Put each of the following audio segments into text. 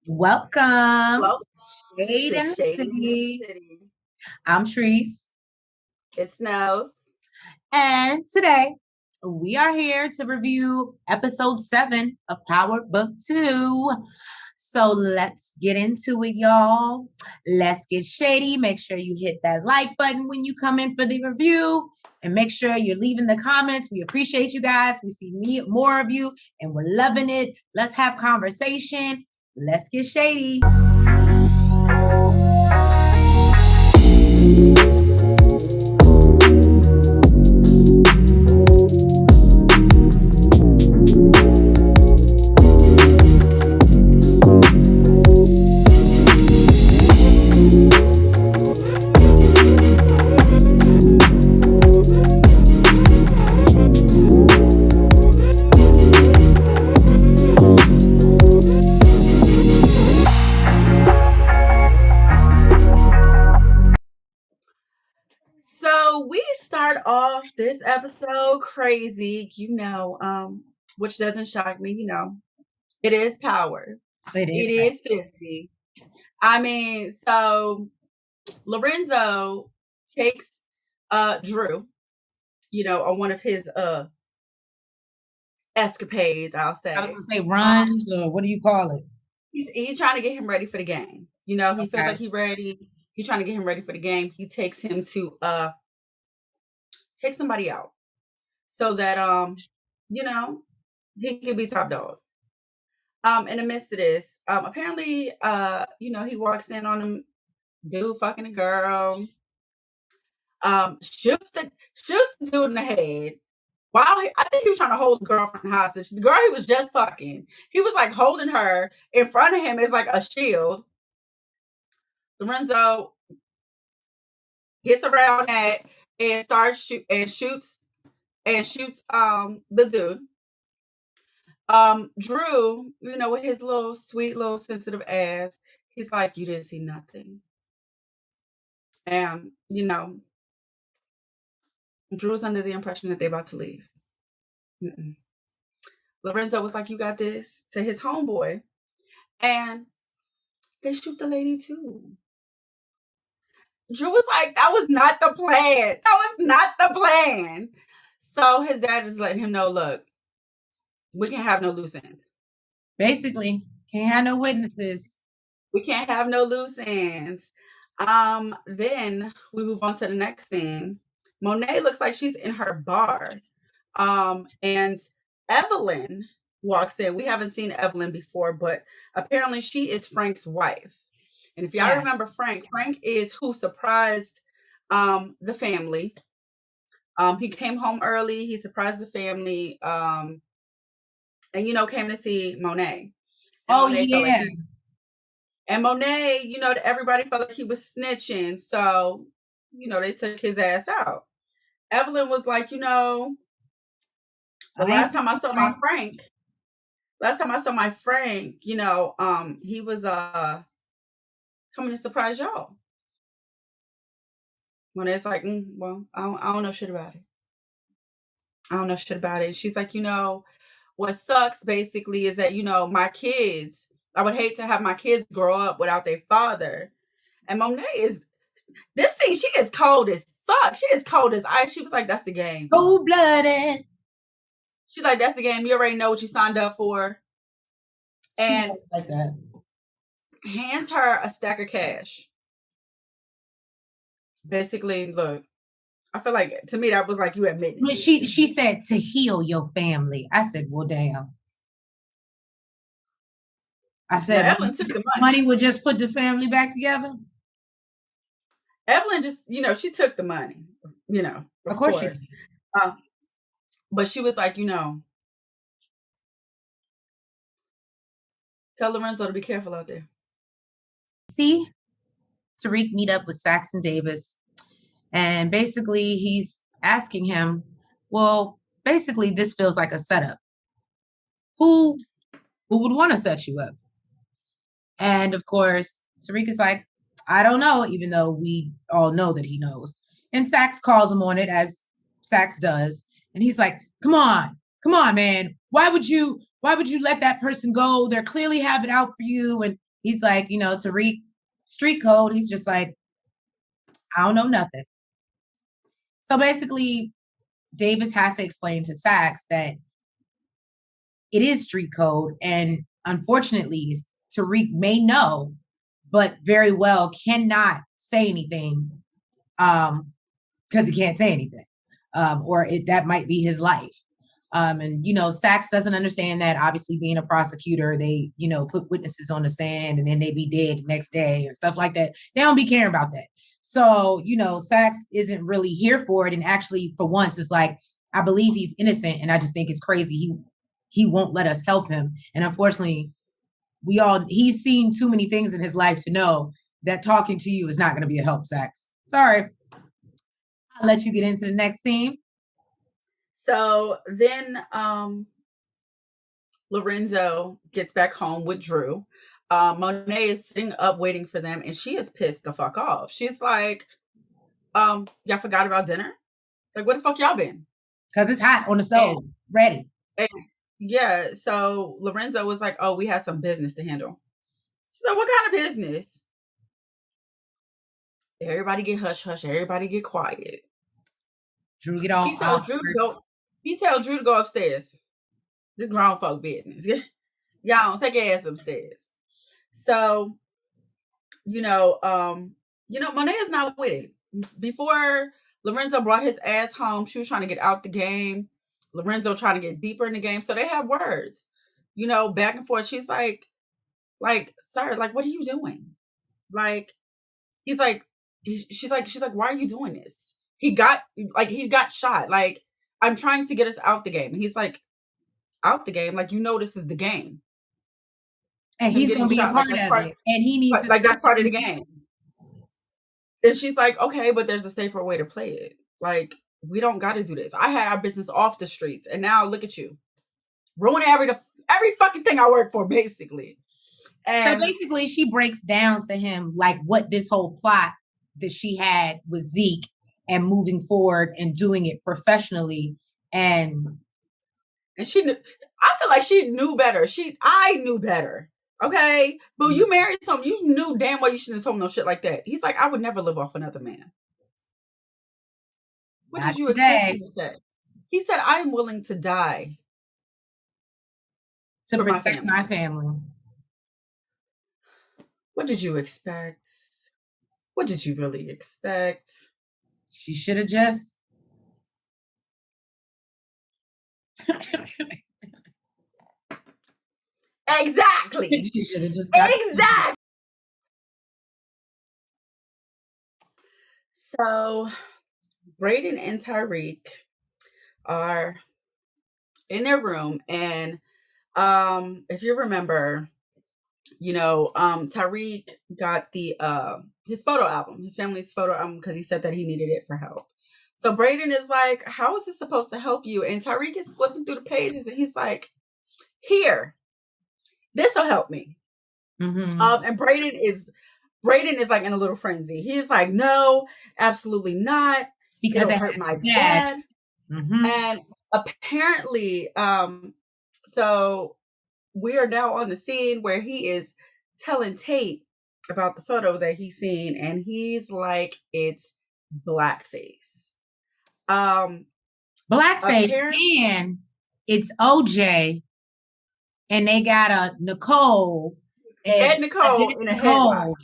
Welcome Welcome to Shade to in the Shady in the City. City. I'm Treese, It snows. and today we are here to review episode 7 of Power Book 2. So let's get into it, y'all. Let's get shady. Make sure you hit that like button when you come in for the review. And make sure you're leaving the comments. We appreciate you guys. We see more of you, and we're loving it. Let's have conversation. Let's get shady. So we start off this episode crazy, which doesn't shock me, It is power. It It is. is 50. I mean, so Lorenzo takes Drew, on one of his escapades, I'll I was say. gonna say Um, runs, or what do you call it? he's trying to get him ready for the game. He feels Okay. like he's ready. He's trying to get him ready for the game. He takes him to take somebody out so that you know, he can be top dog. In the midst of this, apparently, he walks in on him, dude fucking a girl, shoots the dude in the head. I think he was trying to hold the girlfriend hostage. The girl he was just fucking, he was like holding her in front of him as like a shield. Lorenzo gets around that and shoots the dude. Drew, with his little sweet little sensitive ass, he's like, you didn't see nothing. And Drew's under the impression that they're about to leave. Mm-mm. Lorenzo was like, you got this, to his homeboy. And they shoot the lady too. Drew was like, that was not the plan. That was not the plan. So his dad is letting him know, look, we can't have no loose ends. Basically, can't have no witnesses. We can't have no loose ends. Then we move on to the next scene. Monet looks like she's in her bar. And Evelyn walks in. We haven't seen Evelyn before, but apparently she is Frank's wife. And if y'all remember Frank is who surprised the family. He came home early, he surprised the family, and came to see Monet. And Oh Monet felt like yeah. Monet, everybody felt like he was snitching. So, they took his ass out. Evelyn was like, the I last time I saw my Frank, he was coming to surprise y'all. Monet's like, well, I don't know shit about it. I don't know shit about it. She's like, what sucks basically is that, my kids, I would hate to have my kids grow up without their father. And Monet is this thing, she is cold as fuck. She is cold as ice. She was like, that's the game. Cold blooded. She's like, that's the game. You already know what you signed up for. And like that. Hands her a stack of cash. Basically, look, I feel like to me that was like you admitting. When she said to heal your family. I said, well, damn. I said, now, Evelyn took the money would just put the family back together. Evelyn just, she took the money, of course. But she was like, tell Lorenzo to be careful out there. See, Tariq meet up with Saxon Davis, and basically he's asking him, well, basically this feels like a setup. Who would want to set you up? And of course, Tariq is like, I don't know, even though we all know that he knows. And Sax calls him on it, as Sax does. And he's like, come on, man. Why would you let that person go? They're clearly have it out for you. And He's like, Tariq, street code. He's just like, I don't know nothing. So basically, Davis has to explain to Saxe that it is street code. And unfortunately, Tariq may know, but very well cannot say anything because he can't say anything. That might be his life. And Sachs doesn't understand that. Obviously, being a prosecutor, they put witnesses on the stand and then they be dead the next day and stuff like that. They don't be caring about that. So Sachs isn't really here for it. And actually, for once, it's like I believe he's innocent, and I just think it's crazy. He won't let us help him, and unfortunately, he's seen too many things in his life to know that talking to you is not going to be a help, Sachs. Sorry. I'll let you get into the next scene. So then Lorenzo gets back home with Drew. Monet is sitting up waiting for them, and she is pissed the fuck off. She's like, y'all forgot about dinner? Like, where the fuck y'all been? Because it's hot on the stove, ready. And yeah, so Lorenzo was like, oh, we had some business to handle. So what kind of business? Everybody get hush hush. Everybody get quiet. Drew get all He tells Drew to go upstairs. This grown folk business. Y'all don't take your ass upstairs. So, Monet is not with it. Before Lorenzo brought his ass home, she was trying to get out the game. Lorenzo trying to get deeper in the game. So they have words, back and forth. She's like, sir, like, what are you doing? Like, he's like, she's like, why are you doing this? He got shot. Like, I'm trying to get us out the game. And he's like, out the game? Like, this is the game. And he's going to be a part of it. And he needs to. Like, that's part of the game. And she's like, okay, but there's a safer way to play it. Like, we don't got to do this. I had our business off the streets. And now look at you. Ruining every fucking thing I work for, basically. And so basically, she breaks down to him, like, what this whole plot that she had with Zeke and moving forward and doing it professionally. And she knew, I feel like she knew better. I knew better. Okay? But you married someone, you knew damn well you shouldn't have told no shit like that. He's like, I would never live off another man. What did you expect him to say? He said, I am willing to die to protect my family. What did you expect? What did you really expect? She should have just. Exactly. She should have just exactly. So, Brayden and Tyreek are in their room, and if you remember, Tyreek got the his photo album, his family's photo album, because he said that he needed it for help. So Brayden is like, how is this supposed to help you? And Tyreek is flipping through the pages, and he's like, here, this will help me. Mm-hmm. And Brayden is like in a little frenzy. He's like, no, absolutely not. Because it'll hurt my dad. Mm-hmm. And apparently, so we are now on the scene where he is telling Tate about the photo that he's seen, and he's like, it's blackface. Blackface, and it's OJ, and they got a Nicole and Nicole in a headlock.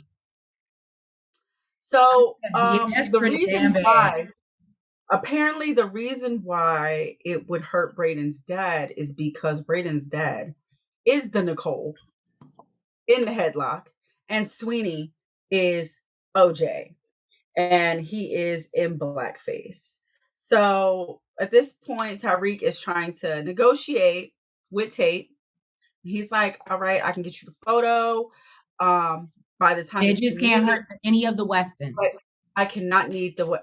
So the reason why, apparently the reason why it would hurt Brayden's dad is because Brayden's dad is the Nicole in the headlock, and Sweeney is OJ, and he is in blackface. So at this point, Tyreek is trying to negotiate with Tate. He's like, all right, I can get you the photo. By the time it just can't hurt any of the Westons. I cannot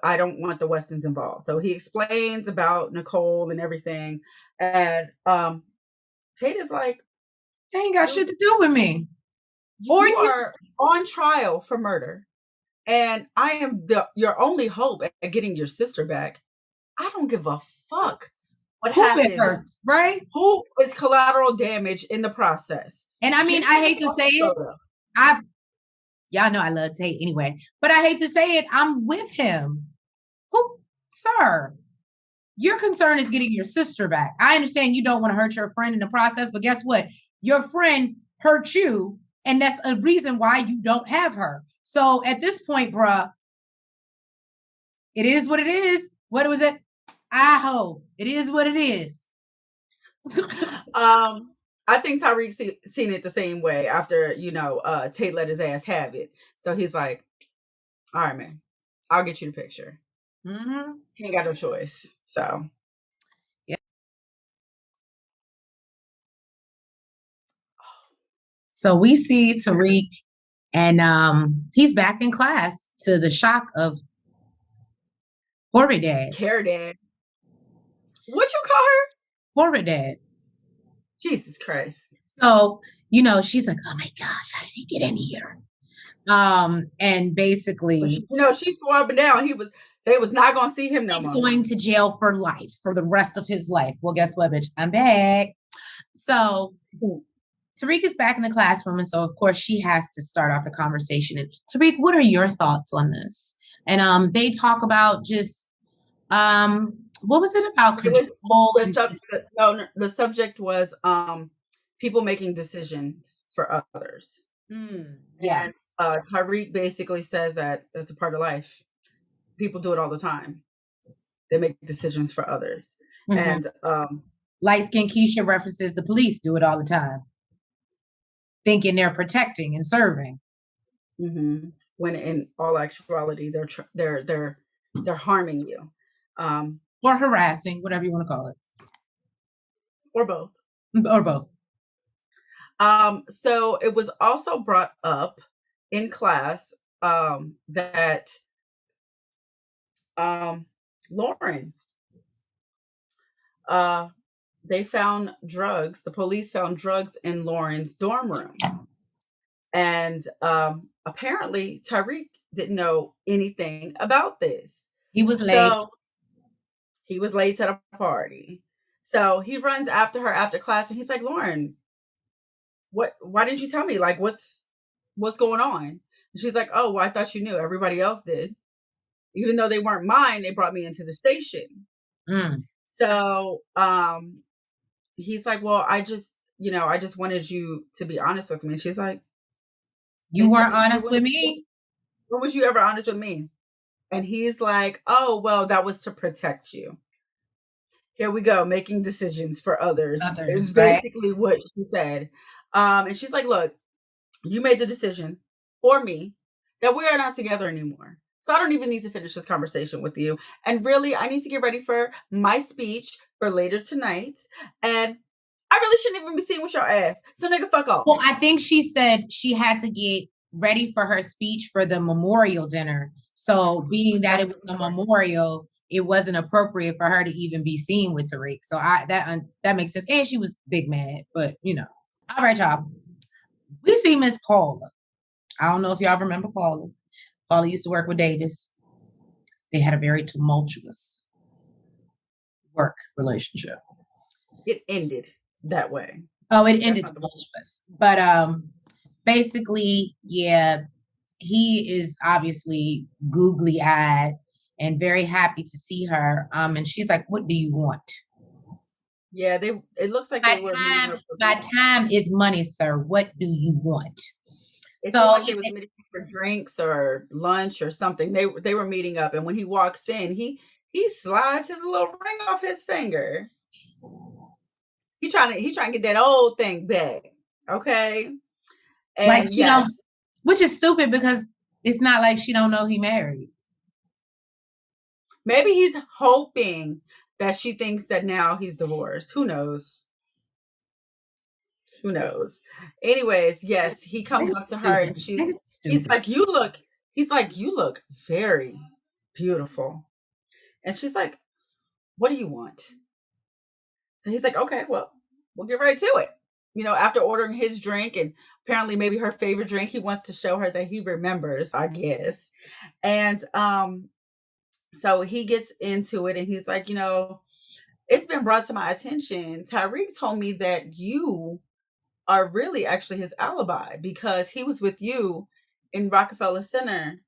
I don't want the Westons involved. So he explains about Nicole and everything. And Tate is like, they ain't got shit to do with me. You are on trial for murder. And I am your only hope at getting your sister back. I don't give a fuck what happens. Right? Who is collateral damage in the process? And I mean, I hate to say it, I y'all know I love Tate anyway, but I hate to say it, I'm with him. Who, sir? Your concern is getting your sister back. I understand you don't want to hurt your friend in the process, but guess what? Your friend hurt you, and that's a reason why you don't have her. So at this point, bruh, it is what it is. What was it? I hope it is what it is. I think Tyreek seen it the same way after, Tate let his ass have it. So he's like, all right, man, I'll get you the picture. Mm-hmm. He ain't got no choice. So, Yeah. So we see Tariq, and he's back in class to the shock of Horrid Dad. Care Dad. What you call her? Horrid Dad. Jesus Christ. So, she's like, oh my gosh, how did he get in here? And basically, she swore up and down they was not gonna see him no he's more. going to jail for life, for the rest of his life. Well, guess what, bitch? I'm back. So Tariq is back in the classroom, and so of course she has to start off the conversation. And Tariq, what are your thoughts on this? And they talk about just what was it about control? The subject was people making decisions for others. Yeah. And Tariq basically says that it's a part of life. People do it all the time. They make decisions for others. Mm-hmm. And light skinned Keisha references the police do it all the time, thinking they're protecting and serving. Mm-hmm. When in all actuality, they're harming you, or harassing, whatever you want to call it, or both, or both. So it was also brought up in class that Lauren, they found drugs. The police found drugs in Lauren's dorm room. And apparently Tariq didn't know anything about this. He was late. He was late at a party. So he runs after her after class and he's like, Lauren, why didn't you tell me? Like, what's going on? And she's like, oh, well, I thought you knew. Everybody else did. Even though they weren't mine, they brought me into the station. So he's like, well, I just wanted you to be honest with me. And she's like, you weren't honest with me? When was you ever honest with me? And he's like, oh, well, that was to protect you. Here we go, making decisions for others is basically right? What she said. And she's like, look, you made the decision for me that we are not together anymore. So I don't even need to finish this conversation with you. And really, I need to get ready for my speech for later tonight. And I really shouldn't even be seen with your ass. So nigga, fuck off. Well, I think she said she had to get ready for her speech for the memorial dinner. So being that it was a memorial, it wasn't appropriate for her to even be seen with Tariq. So that makes sense. And she was big mad, but All right, y'all. We see Miss Paula. I don't know if y'all remember Paula. Paula used to work with Davis. They had a very tumultuous work relationship. It ended that way. Oh, it ended tumultuous. But basically, yeah, he is obviously googly eyed and very happy to see her. And she's like, what do you want? Yeah, it looks like they were meeting up for my time is money, sir. What do you want? It seemed like they was meeting for drinks or lunch or something. They were meeting up, and when he walks in, he slides his little ring off his finger. He trying to get that old thing back. Okay. And like yes, which is stupid because it's not like she don't know he married. Maybe he's hoping that she thinks that now he's divorced. Who knows? Who knows? Anyways, yes, he comes up to her and he's like, you look very beautiful. And she's like, what do you want? So he's like, okay, well, we'll get right to it. After ordering his drink and apparently maybe her favorite drink, he wants to show her that he remembers, I guess. And so he gets into it and he's like, it's been brought to my attention. Tariq told me that you are really actually his alibi because he was with you in Rockefeller Center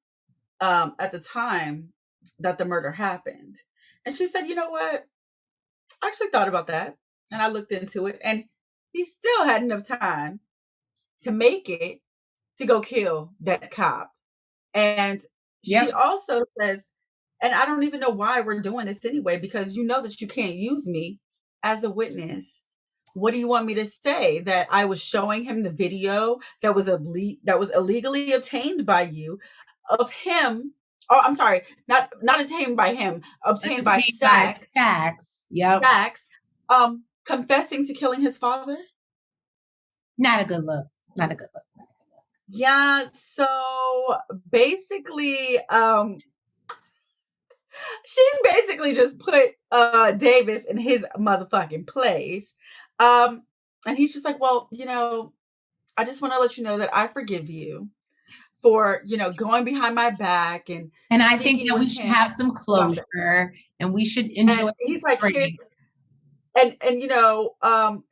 at the time that the murder happened. And she said, you know what? I actually thought about that and I looked into it, and he still had enough time to make it to go kill that cop. And she Yep. also says, and I don't even know why we're doing this anyway, because you know that you can't use me as a witness. What do you want me to say? That I was showing him the video that was that was illegally obtained by you of him. Oh, I'm sorry, not obtained by him, obtained by Paid by Sachs. tax. Yep. Sachs, confessing to killing his father. Not a good look. Not a good look. Yeah, so basically, she basically just put Davis in his motherfucking place. Um, and he's just like, well, I just want to let you know that I forgive you for, going behind my back and And I think speaking that with we should him have some about that. closure and we should And enjoy he's this like, here, drink. and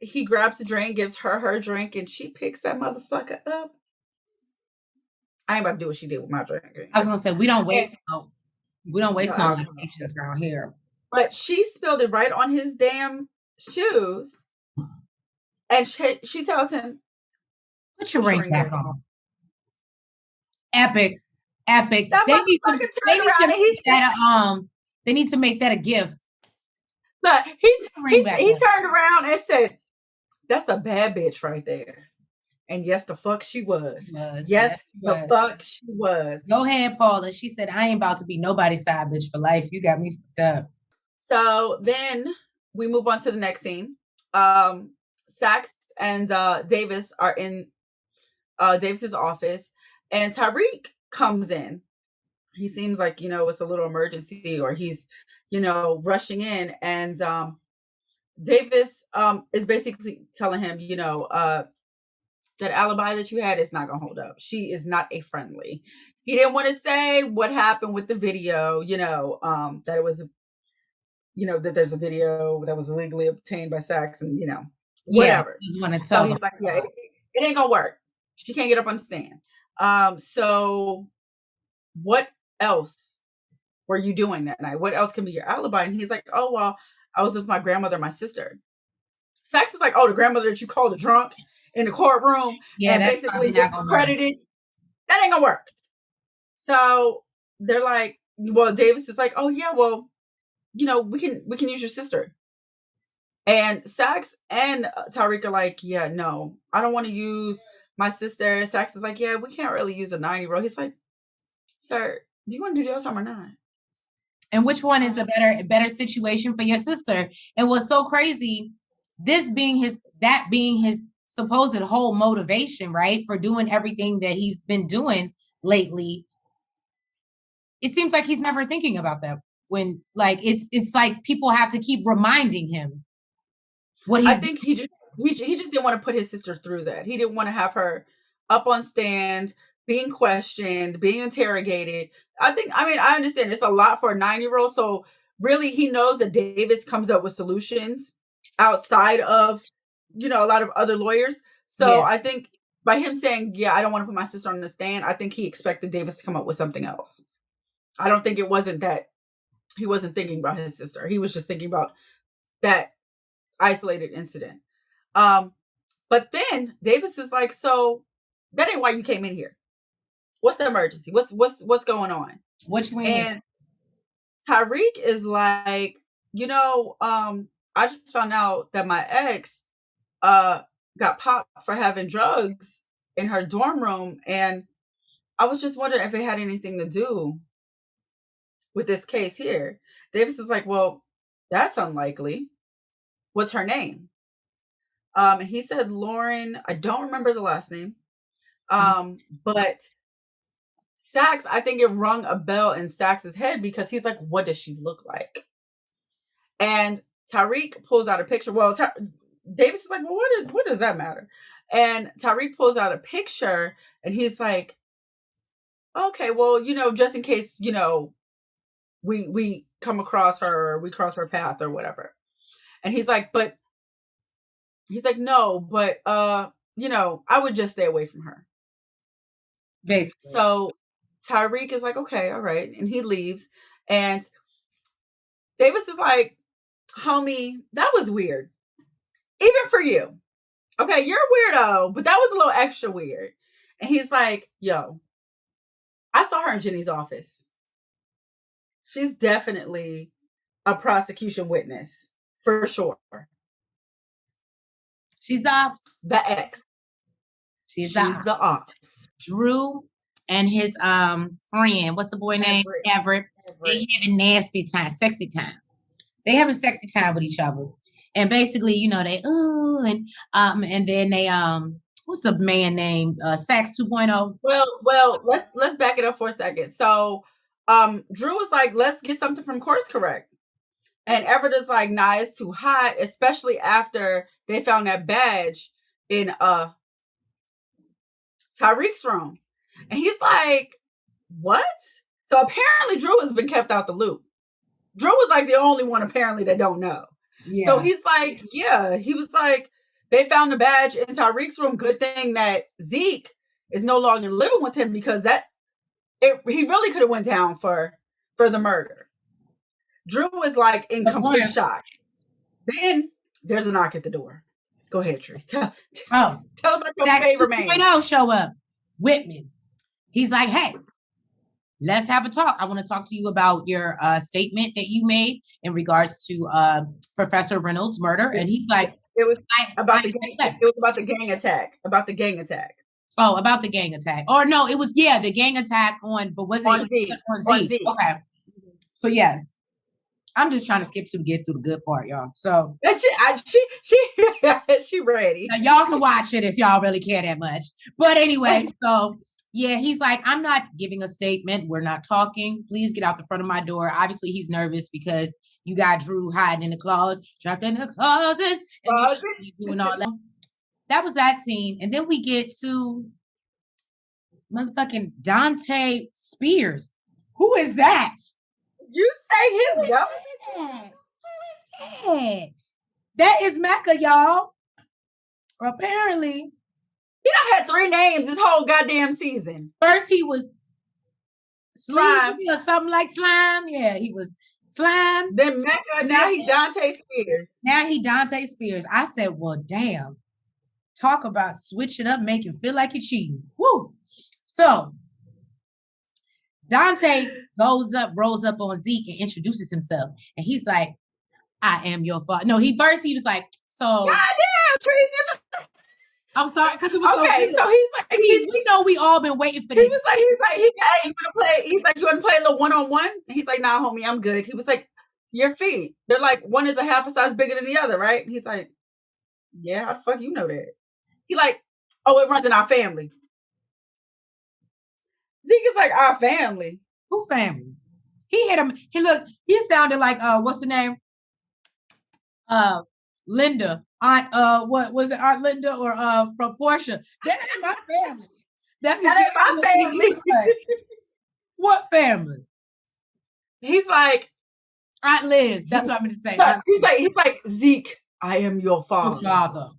he grabs the drink, gives her drink, and she picks that motherfucker up. I ain't about to do what she did with my drink. I was gonna say And, we don't waste no no, patience around here. but she spilled it right on his damn shoes, and she tells him, Put your "Put your ring ring back back on." on. Epic, epic. That motherfucker They turned need to around and make that they need to make that a gift. look, Put your ring back he on. turned around and said, "That's a bad bitch right there." And yes, the fuck she was. Yes, Yes, the was. fuck she was. Go ahead, Paula. She said, I ain't about to be nobody's side bitch for life. You got me fucked up. So then we move on to the next scene. Sax and Davis are in Davis's office, and Tyreek comes in. He seems like, it's a little emergency, or he's, rushing in. And Davis is basically telling him, that alibi that you had is not going to hold up. She is not a friendly. He didn't want to say what happened with the video, that it was, that there's a video that was illegally obtained by Sachs, and, Yeah, whatever. just want to So tell the he's like, yeah, it ain't going to work. She can't get up on the stand. So what else were you doing that night? What else can be your alibi? And he's like, oh, well, I was with my grandmother and my sister. Sax is like, oh, the grandmother that you called a drunk in the courtroom Yeah, and that's basically probably not gonna work. discredited. That ain't gonna work. So they're like, well, Davis is like, oh yeah, well, we can use your sister. And Sax and Tyreek are like, yeah, no, I don't want to use my sister. Sax is like, yeah, we can't really use a 9-year-old. He's like, sir, do you want to do jail time or not? And which one is the better situation for your sister? And what's so crazy, that being his supposed whole motivation, right, for doing everything that he's been doing lately. It seems like he's never thinking about that, when like it's like people have to keep reminding him what I he's think he just didn't want to put his sister through that. He didn't want to have her up on stand, being questioned, being interrogated. I understand it's a lot for a 9-year-old. So really, he knows that Davis comes up with solutions outside of, a lot of other lawyers. So yeah. I think by him saying, yeah, I don't want to put my sister on the stand, I think he expected Davis to come up with something else. I don't think it wasn't that he wasn't thinking about his sister. He was just thinking about that isolated incident. Um, but then Davis is like, so that ain't why you came in here. What's the emergency? What's going on? Which one here? And Tyreek is like, I just found out that my ex got popped for having drugs in her dorm room, and I was just wondering if it had anything to do with this case here. Davis is like, well, that's unlikely. What's her name? And he said Lauren. I don't remember the last name. But Sax, I think it rung a bell in Sax's head because he's like, what does she look like? And Tyreek pulls out a picture. Well, Davis is like, well, what does that matter? And Tyreek pulls out a picture and he's like, okay, well, just in case, we come across her, or we cross her path or whatever. And he's like, no, but I would just stay away from her. Basically. So Tyreek is like, okay, all right. And he leaves. And Davis is like, homie, that was weird. Even for you. Okay, you're a weirdo, but that was a little extra weird. And he's like, yo, I saw her in Jenny's office. She's definitely a prosecution witness for sure. She's the ops. The ex. She's the ops. Drew and his friend, what's the boy name? Everett. They having nasty time, sexy time. They having sexy time with each other. And basically, they and then they what's the man name? Sax 2.0. Well, let's back it up for a second. So Drew was like, let's get something from Course Correct. And Everett is like, nah, it's too hot, especially after they found that badge in Tyreek's room. And he's like, what? So apparently Drew has been kept out the loop. Drew was like the only one apparently that don't know. Yeah. So he's like, yeah, he was like, they found the badge in Tyreek's room. Good thing that Zeke is no longer living with him because he really could have went down for the murder. Drew was like in complete shock. Then there's a knock at the door. Go ahead, Trace. Tell him about your favorite man. 2.0 show up. Whitman. He's like, hey, let's have a talk. I want to talk to you about your statement that you made in regards to Professor Reynolds' murder. And he's like, it was about the gang attack. About the gang attack. Oh, about the gang attack. Or no, it was the gang attack but was it on Zeke? Okay. So yes. I'm just trying to skip to get through the good part, y'all. So she ready. Now, y'all can watch it if y'all really care that much. But anyway, so yeah, he's like, I'm not giving a statement. We're not talking. Please get out the front of my door. Obviously, he's nervous because you got Drew hiding in the closet, trapped in the closet, and doing all that. That was that scene. And then we get to motherfucking Dante Spears. Who is that? Did you say his government? Who is that? That is Mecca, y'all. Apparently, he done had 3 names this whole goddamn season. First, he was Slime or something like Slime. Yeah, he was Slime. Then Mecca. Now he Dante Spears. I said, well, damn. Talk about switch it up, make him feel like you're cheating. Woo. So Dante rolls up on Zeke and introduces himself. And he's like, I am your father. No, he was like, so. Goddamn, Tracy. I'm sorry, because it was okay. So he's like, we know we all been waiting for this. He's like, hey, you want to play a little one-on-one? And he's like, nah, homie, I'm good. He was like, your feet. They're like, one is a half a size bigger than the other, right? And he's like, yeah, how the fuck you know that? He like, oh, it runs in our family. Zeke is like, our family. Who family? He hit him. He sounded like what's the name? Linda. Aunt what was it, Aunt Linda or from Portia? That ain't my family. That ain't my family. Like, what family? He's like Aunt Liz. That's what I'm gonna say. He's like Zeke, I am your father. Your father.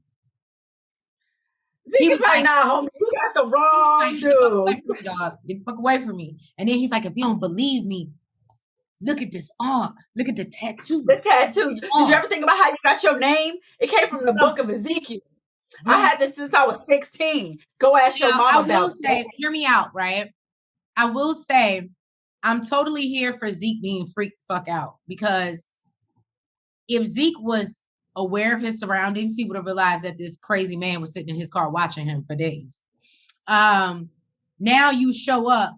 Zeke is like, nah, homie, you got the wrong dude. Get the fuck away from me. And then he's like, if you don't believe me, look at this arm. Look at the tattoo. The tattoo. Did you ever think about how you got your name? It came from the book of Ezekiel. I had this since I was 16. Go ask your mom about it. Hear me out, right? I will say, I'm totally here for Zeke being freaked the fuck out. Because if Zeke was aware of his surroundings, he would have realized that this crazy man was sitting in his car watching him for days. Now you show up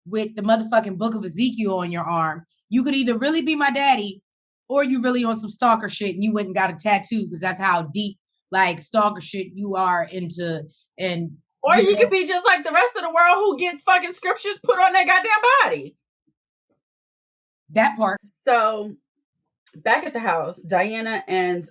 with the motherfucking book of Ezekiel on your arm. You could either really be my daddy or you really on some stalker shit and you went and got a tattoo because that's how deep like stalker shit you are into. And or you could be just like the rest of the world who gets fucking scriptures put on their goddamn body. That part. So back at the house, Diana and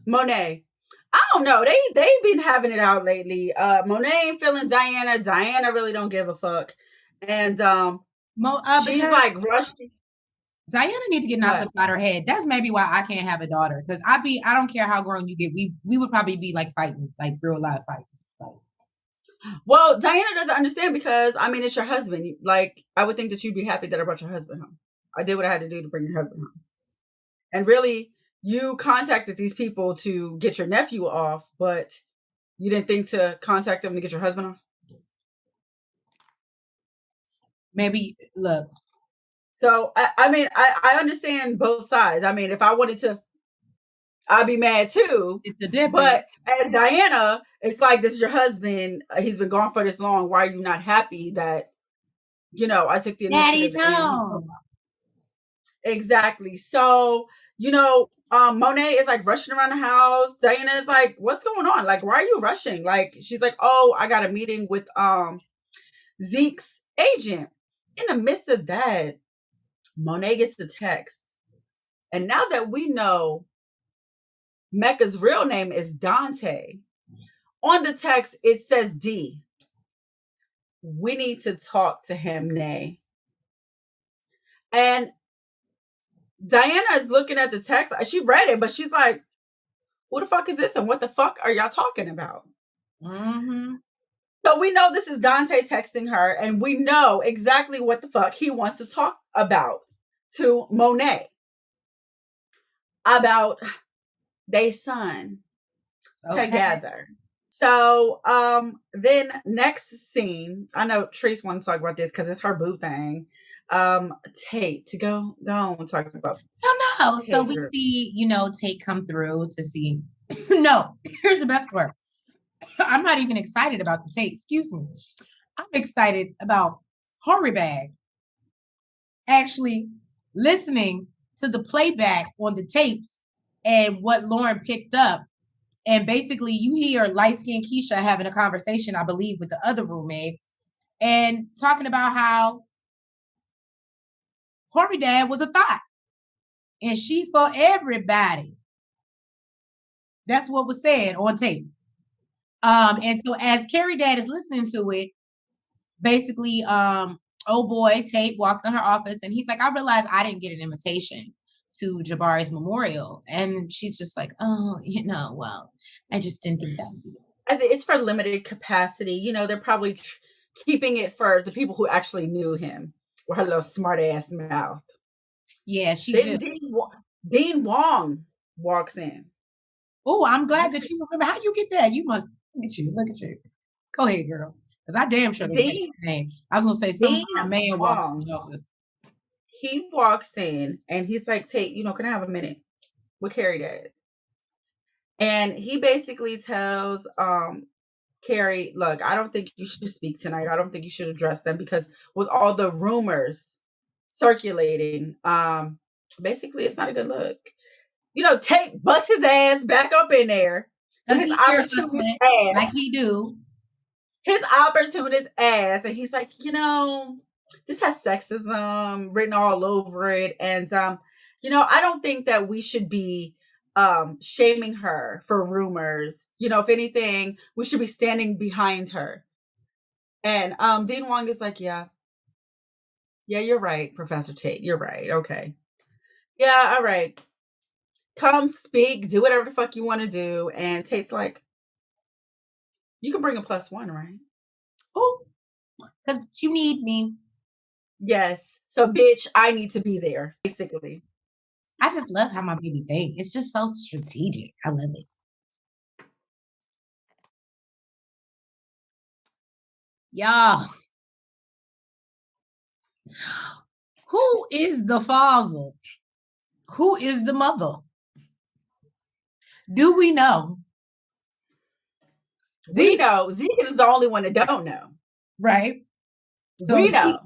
Monet. I don't know. They've been having it out lately. Monet ain't feeling Diana. Diana really don't give a fuck. And she's like rushing. Diana need to get knocked What? upside her head. That's maybe why I can't have a daughter. Because I don't care how grown you get. We would probably be like fighting, like real life fighting. Like, Well, Diana doesn't understand because I mean it's your husband. Like I would think that you'd be happy that I brought your husband home. I did what I had to do to bring your husband home. And really, you contacted these people to get your nephew off, but you didn't think to contact them to get your husband off. maybe look, So I mean, I understand both sides. I mean, if I wanted to, I'd be mad too. it's the difference. But as Diana, it's like this is your husband. He's been gone for this long. Why are you not happy that I took the Daddy's initiative and he home. exactly. So Monet is like rushing around the house. Diana is like, "What's going on? Like, why are you rushing?" Like, she's like, "Oh, I got a meeting with Zeke's agent." In the midst of that, Monet gets the text. And now that we know Mecca's real name is Dante, on the text it says D. We need to talk to him, Nay. And Diana is looking at the text. She read it, but she's like, who the fuck is this? And what the fuck are y'all talking about? Mm-hmm. So we know this is Dante texting her, and we know exactly what the fuck he wants to talk about to Monet. About their son Okay. together. So then next scene, I know Trace wants to talk about this because it's her boo thing. Tate, to go on and talk about So no. So Tate. we see, Tate come through to see. No, here's the best part. I'm not even excited about the Tate. Excuse me. I'm excited about Horry Bag actually listening to the playback on the tapes and what Lauren picked up. And basically, you hear light skinned Keisha having a conversation, I believe, with the other roommate and talking about how Horry Dad was a thought and she for everybody. That's what was said on tape. And so as Carrie Dad is listening to it, basically, oh boy, Tate walks in her office and he's like, I realized I didn't get an invitation to Jabari's memorial. And she's just like, oh, well, I just didn't think that would be. I think it's for limited capacity. They're probably keeping it for the people who actually knew him with her little smart ass mouth. Yeah, she Then did. Dean Wong walks in. Oh, I'm glad that you remember. How you get that? You must look at you. Look at you. Go ahead, girl. Because I damn sure didn't get his name. I was gonna say some man walks in the office. He walks in and he's like, Tate, can I have a minute with Carrie Dad? And he basically tells Carrie, look, I don't think you should speak tonight. I don't think you should address them because with all the rumors circulating, basically it's not a good look. Tate busts his ass back up in there. His opportunist ass, like he do. His opportunist ass. And he's like, this has sexism written all over it. And, I don't think that we should be shaming her for rumors. If anything, we should be standing behind her. And Dean Wong is like, yeah, you're right, Professor Tate. You're right. Okay. Yeah, all right. Come speak, do whatever the fuck you want to do. And Tate's like, you can bring a +1, right? Oh, because you need me. Yes. So, bitch, I need to be there, basically. I just love how my baby thinks. It's just so strategic. I love it. Y'all. Who is the father? Who is the mother? Do we know? We know. Zeke is the only one that don't know. Right. So we know.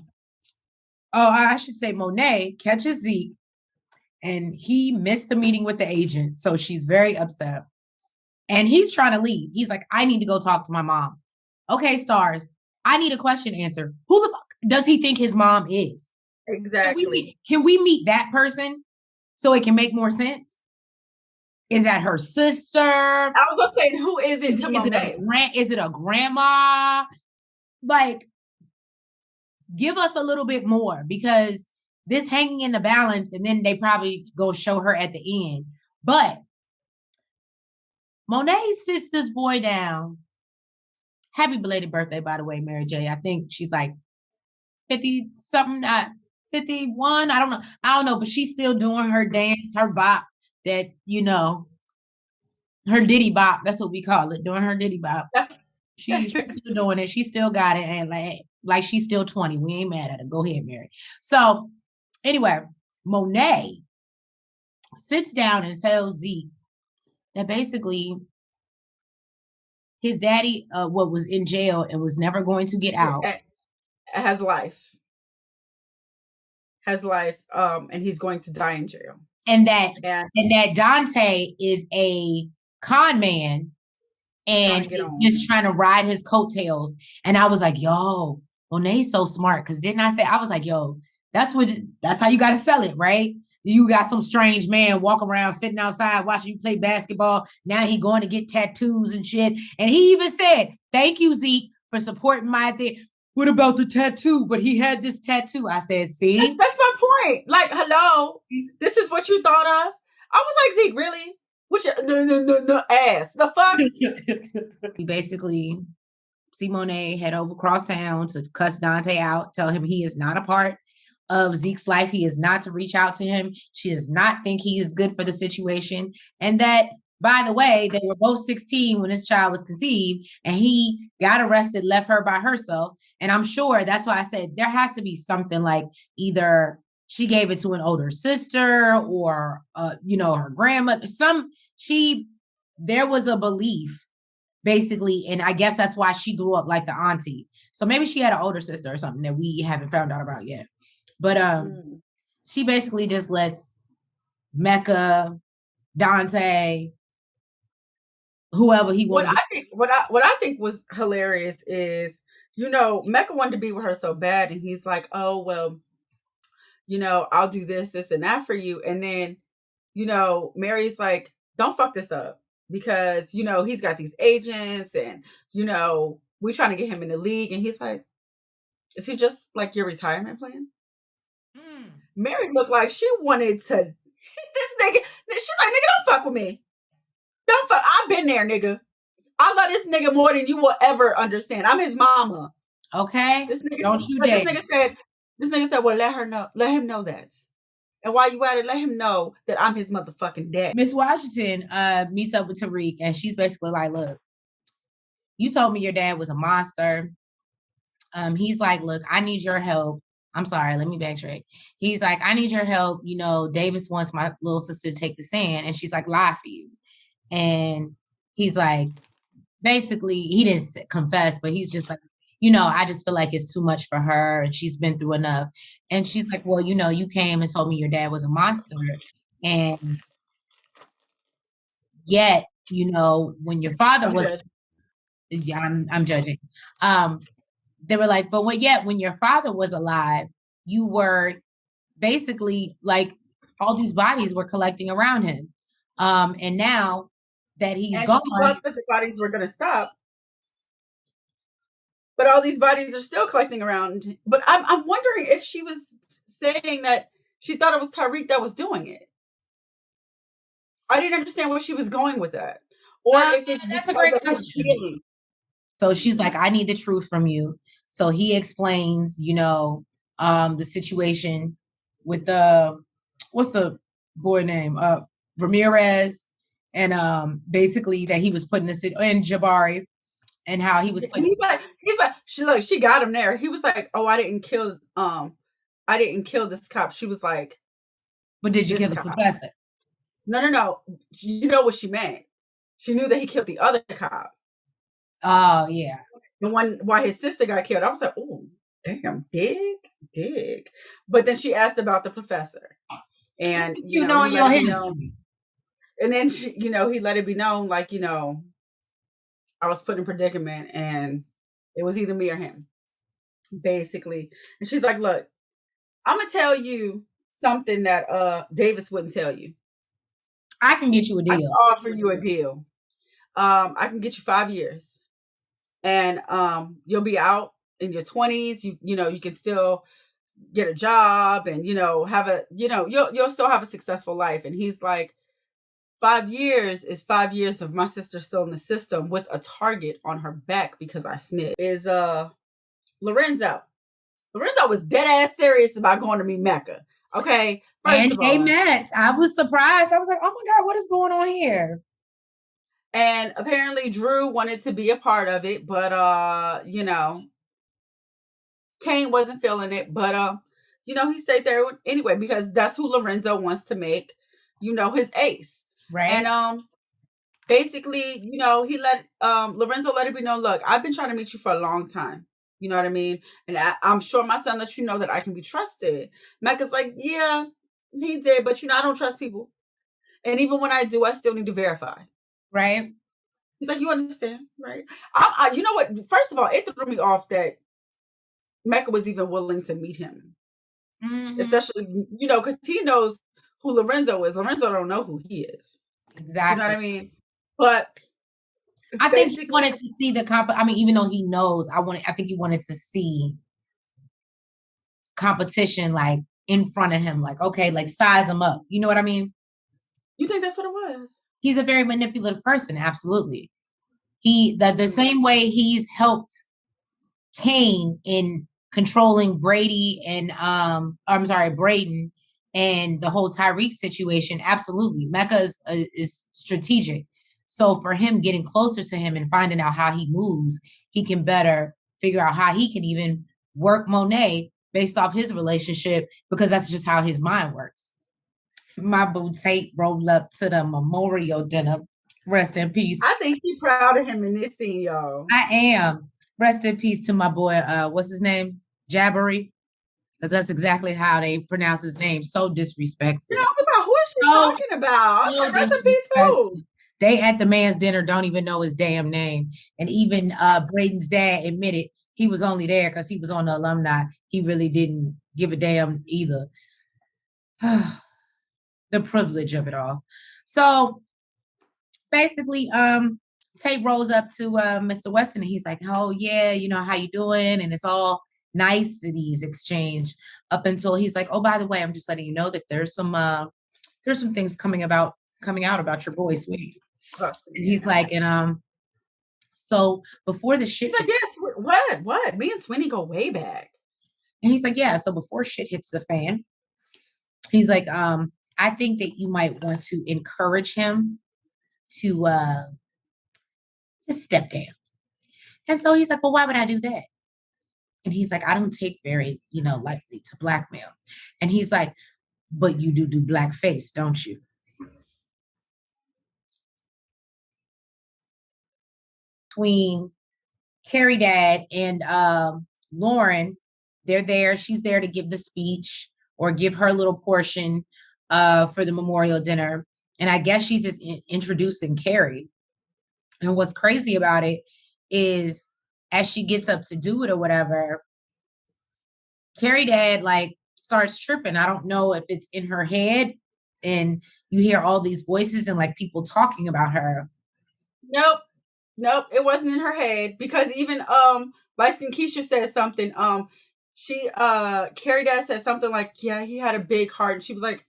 I should say Monet catches Zeke and he missed the meeting with the agent. So she's very upset. And he's trying to leave. He's like, I need to go talk to my mom. Okay, stars. I need a question answered. Who the fuck does he think his mom is? Exactly. Can we meet that person so it can make more sense? Is that her sister? I was gonna say, who is it to Monet? Is it a grandma? Like, give us a little bit more because this hanging in the balance, and then they probably go show her at the end. But Monet sits this boy down. Happy belated birthday, by the way, Mary J. I think she's like 50 something, 51. I don't know, but she's still doing her dance, her bop that, her diddy bop. That's what we call it, doing her diddy bop. She's still doing it. She still got it. And like she's still 20. We ain't mad at her. Go ahead, Mary. So anyway, Monet sits down and tells Zeke that basically his daddy what was in jail and was never going to get out. Has life. And he's going to die in jail. And that Dante is a con man and just trying to ride his coattails. And I was like, yo, Monet's so smart. Cause didn't I say, I was like, yo, that's how you got to sell it, right? You got some strange man walk around sitting outside watching you play basketball. Now he going to get tattoos and shit. And he even said, thank you, Zeke, for supporting my thing. What about the tattoo? But he had this tattoo. I said, see? That's my point. Like, hello, this is what you thought of? I was like, Zeke, really? Which no ass. The fuck? We basically see Monet head over across town to cuss Dante out, tell him he is not a part of Zeke's life. He is not to reach out to him. She does not think he is good for the situation. And that, by the way, they were both 16 when this child was conceived, and he got arrested, left her by herself. And I'm sure that's why I said there has to be something like either she gave it to an older sister or, her grandmother, there was a belief basically. And I guess that's why she grew up like the auntie. So maybe she had an older sister or something that we haven't found out about yet. But she basically just lets Mecca, Dante, whoever he wanted. What I think was hilarious is, Mecca wanted to be with her so bad, and he's like, oh, well, I'll do this and that for you. And then, Mary's like, don't fuck this up because, he's got these agents and, we're trying to get him in the league. And he's like, is he just like your retirement plan? Mary looked like she wanted to hit this nigga. She's like, nigga, don't fuck with me. Don't fuck. I've been there, nigga. I love this nigga more than you will ever understand. I'm his mama. Okay. This nigga said, well, let him know that. And while you at it, let him know that I'm his motherfucking dad. Miss Washington meets up with Tariq, and she's basically like, look, you told me your dad was a monster. He's like, look, I need your help. I'm sorry, let me backtrack. He's like, I need your help. Davis wants my little sister to take the stand. And she's like, lie for you. And he's like, basically, he didn't confess, but he's just like, I just feel like it's too much for her and she's been through enough. And she's like, well, you came and told me your dad was a monster. And yet, when your father was, yeah, I'm judging. They were like, but yet when your father was alive, you were basically like all these bodies were collecting around him. And now that he's gone, she thought that the bodies were going to stop. But all these bodies are still collecting around. But I'm wondering if she was saying that she thought it was Tariq that was doing it. I didn't understand where she was going with that. Or if it's that's a great question. So she's like, I need the truth from you. So he explains, the situation with what's the boy name? Ramirez. And basically that he was putting this in Jabari. And how he was putting. He's like, she got him there. He was like, oh, I didn't kill this cop. She was like, but did you kill the professor? No. You know what she meant. She knew that he killed the other cop. Oh, yeah. The one why his sister got killed. I was like, oh, damn, dig. But then she asked about the professor. And, you know your history. And then, he let it be known, like, I was put in predicament and it was either me or him, basically. And she's like, look, I'm going to tell you something that Davis wouldn't tell you. I can get you a deal. I can offer you a deal. I can get you 5 years. And you'll be out in your 20s. You can still get a job and, have a, you'll still have a successful life. And he's like, 5 years is 5 years of my sister still in the system with a target on her back because I snitched. Is Lorenzo. Lorenzo was dead ass serious about going to meet Mecca. Okay. First And of they all. met. I was surprised. I was like, oh my God, what is going on here? And apparently Drew wanted to be a part of it, but Kane wasn't feeling it, but he stayed there anyway because that's who Lorenzo wants to make, his ace. Right. And basically, he let Lorenzo let it be known, look, I've been trying to meet you for a long time. You know what I mean? And I'm sure my son lets you know that I can be trusted. Mecca's like, yeah, he did, but I don't trust people. And even when I do, I still need to verify. Right. He's like, you understand, right? You know what? First of all, it threw me off that Mecca was even willing to meet him, especially because he knows who Lorenzo is. Lorenzo don't know who he is. You know what Exactly. I mean? But I think he basically, wanted to see the I mean, even though he knows, I think he wanted to see competition like in front of him, like, okay, like size him up. You know what I mean? you think that's what it was? He's a very manipulative person, absolutely. The same way he's helped Kane in controlling Brady and I'm sorry, Braden and the whole Tyreek situation. Absolutely. Mecca is strategic. So for him getting closer to him and finding out how he moves, he can better figure out how he can even work Monet based off his relationship because that's just how his mind works. My boo Tate rolled up to the memorial dinner. Rest in peace. I think she's proud of him in this scene, y'all. I am. Rest in peace to my boy. What's his name? Jabbery. Because that's exactly how they pronounce his name. So disrespectful. I was like, who is she talking about? So Rest in peace, who? They at the man's dinner don't even know his damn name. And even Braden's dad admitted he was only there because he was on the alumni. He really didn't give a damn either. The privilege of it all. So basically, Tate rolls up to Mr. Weston and he's like, oh yeah, how you doing? And it's all niceties exchange up until he's like, oh, by the way, I'm just letting you know that there's some things coming out about your boy Sweetie. And he's like, and so before the shit, he's like, yes, what? Me and Sweeney go way back. And he's like, yeah, so before shit hits the fan, he's like, I think that you might want to encourage him to just step down. And so he's like, well, why would I do that? And he's like, I don't take very, lightly to blackmail. And he's like, but you do blackface, don't you? Between Carrie Dad and Lauren, they're there. She's there to give the speech or give her little portion for the memorial dinner. And I guess she's just introducing Carrie. And what's crazy about it is as she gets up to do it or whatever, Carrie Dad like starts tripping. I don't know if it's in her head and you hear all these voices and like people talking about her. Nope, it wasn't in her head because even Light Skin Keisha said something. Carrie Dad said something like, yeah, he had a big heart. And she was like,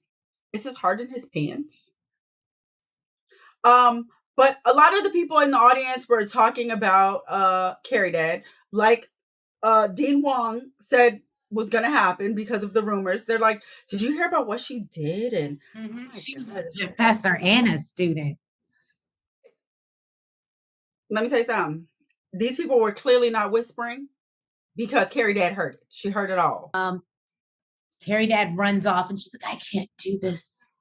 is his heart in his pants? But a lot of the people in the audience were talking about Carrie Dad, like Dean Wong said was going to happen because of the rumors. They're like, did you hear about what she did? And she was Professor Anna's student. Let me say something. These people were clearly not whispering because Carrie Dad heard it. She heard it all. Carrie Dad runs off and she's like, I can't do this.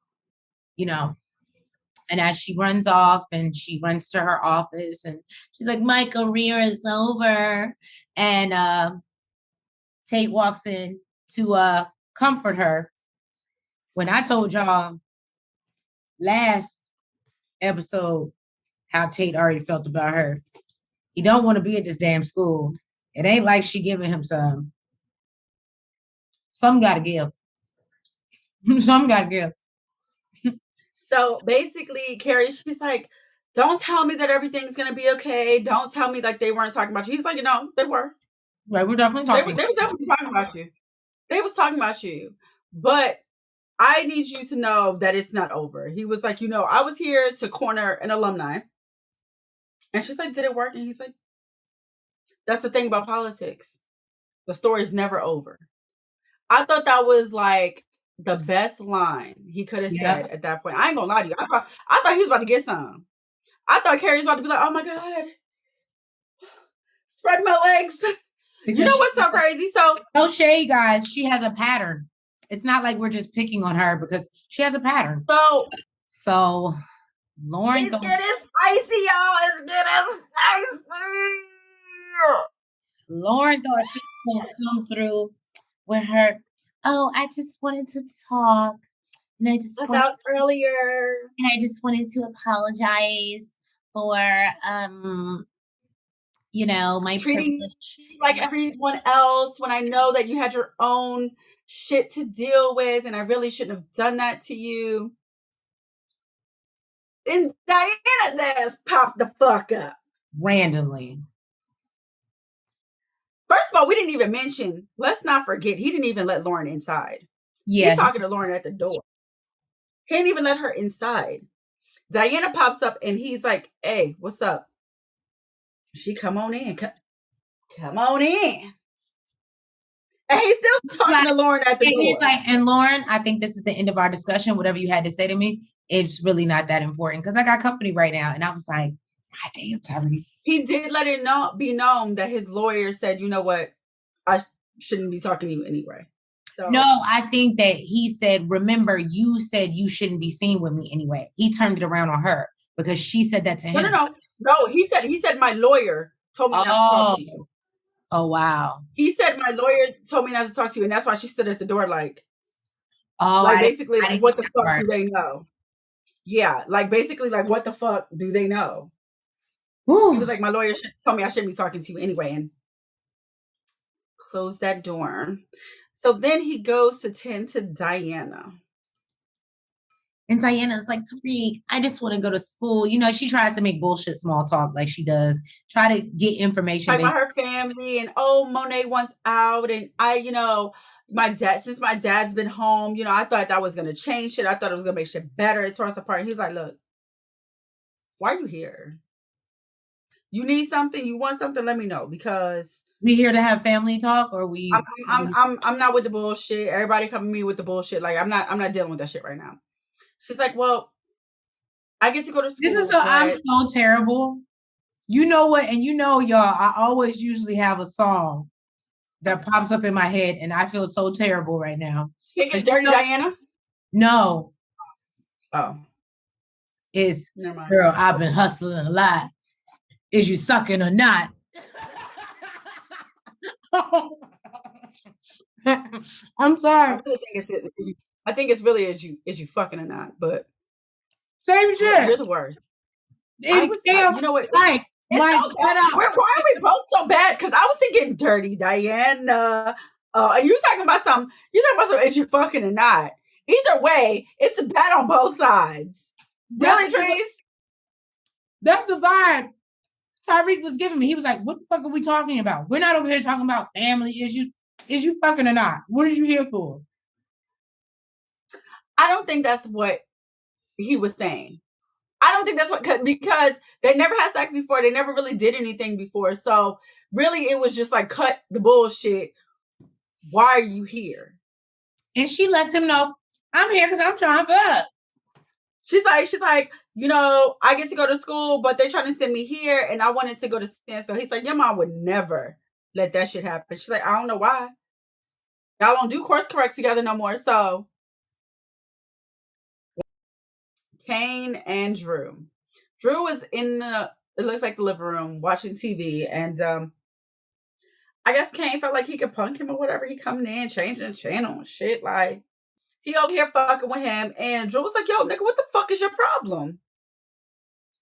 And as she runs off and she runs to her office and she's like, my career is over. And Tate walks in to comfort her. When I told y'all last episode how Tate already felt about her, he don't want to be at this damn school. It ain't like she giving him some. Some got to give. Some got to give. So basically, Carrie, she's like, don't tell me that everything's going to be okay. Don't tell me like they weren't talking about you. He's like, no, they were. Right, we're definitely talking. They were definitely talking about you. They was talking about you, but I need you to know that it's not over. He was like, I was here to corner an alumni. And she's like, did it work? And he's like, that's the thing about politics. The story's never over. I thought that was like the best line he could have Yeah, said at that point. I ain't gonna lie to you. I thought he was about to get some. I thought Carrie was about to be like, oh my God, spread my legs. You because know she what's so crazy? So, no shade, guys. She has a pattern. It's not like we're just picking on her because she has a pattern. so So Lauren it's thought getting spicy, y'all. It's getting spicy. she was gonna come through with her. Oh, I just wanted to talk, and About earlier. I just wanted to apologize for my Treating privilege. you like everyone else when I know that you had your own shit to deal with and I really shouldn't have done that to you. Then Diana's ass popped the fuck up. Randomly. First of all, we didn't even mention, let's not forget, he didn't even let Lauren inside. Yeah. He's talking to Lauren at the door. He didn't even let her inside. Diana pops up and he's like, hey, what's up? She come on in. Come on in. And he's still talking Like, to Lauren at the and he's door. like, and Lauren, I think this is the end of our discussion. Whatever you had to say to me, it's really not that important because I got company right now. And I was like, God damn, Tyree. He did let it be known that his lawyer said, you know what, I shouldn't be talking to you anyway. So No, I think that he said, remember, you said you shouldn't be seen with me anyway. He turned it around on her because she said that to him. No. He said my lawyer told me not to talk to you. Oh, wow. He said my lawyer told me not to talk to you, and that's why she stood at the door like, basically, like, what the fuck do they know? Yeah, like, basically, like, what the fuck do they know? He was like, my lawyer told me I shouldn't be talking to you anyway, and close that door. So then he goes to tend to Diana. And Diana's like, Tariq, I just want to go to school. She tries to make bullshit small talk like she does. Try to get information. Talk about her family and, oh, Monet wants out. And since my dad's been home, I thought that was going to change shit. I thought it was going to make shit better. It tore us apart. And he's like, look, why are you here? You need something? You want something? Let me know, because we here to have family talk, or we I'm not with the bullshit. Everybody coming to me with the bullshit. Like, I'm not dealing with that shit right now. She's like, well, I get to go to school. I'm so terrible. You know what? And y'all, I always usually have a song that pops up in my head, and I feel so terrible right now. Can't get Dirty Diana? No. Oh. It's, girl, I've been hustling a lot. Is you sucking or not? I'm sorry. I think it's really is you fucking or not, but same shit. Here's the word. You know what? Like, why are we both so bad? Because I was thinking Dirty Diana. And you talking about some. Is you fucking or not? Either way, it's bad on both sides. Really, Trace? That's the vibe Tyreek was giving me. He was like, what the fuck are we talking about? We're not over here talking about family issues. Is you fucking or not? What is you here for? I don't think that's what he was saying. I don't think that's what, because they never had sex before. They never really did anything before. So really, it was just like, cut the bullshit. Why are you here? And she lets him know, I'm here because I'm trying to fuck. She's like, I get to go to school, but they're trying to send me here, and I wanted to go to Stanford. He's like, your mom would never let that shit happen. She's like, I don't know why. Y'all don't do course corrects together no more. So Kane and Drew. Drew was in it looks like the living room watching TV, and I guess Kane felt like he could punk him or whatever. He coming in, changing the channel and shit. Like, he over here fucking with him, and Drew was like, yo, nigga, what the fuck is your problem?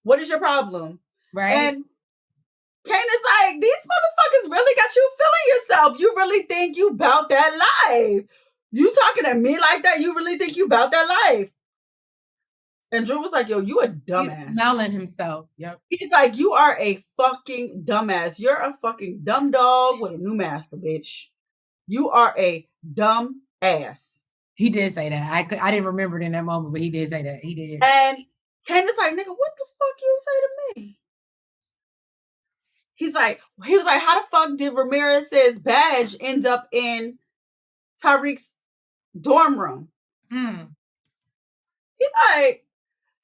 What is your problem? Right. And Kane is like, these motherfuckers really got you feeling yourself. You really think you about that life? You talking to me like that? You really think you about that life? And Drew was like, yo, you a dumbass. He's smelling himself. Yep. He's like, you are a fucking dumbass. You're a fucking dumb dog with a new master, bitch. You are a dumb ass. He did say that. I didn't remember it in that moment, but he did say that. He did. And Kane is like, nigga, what the fuck you say to me? He was like, how the fuck did Ramirez's badge end up in Tariq's dorm room? Mm. He's like,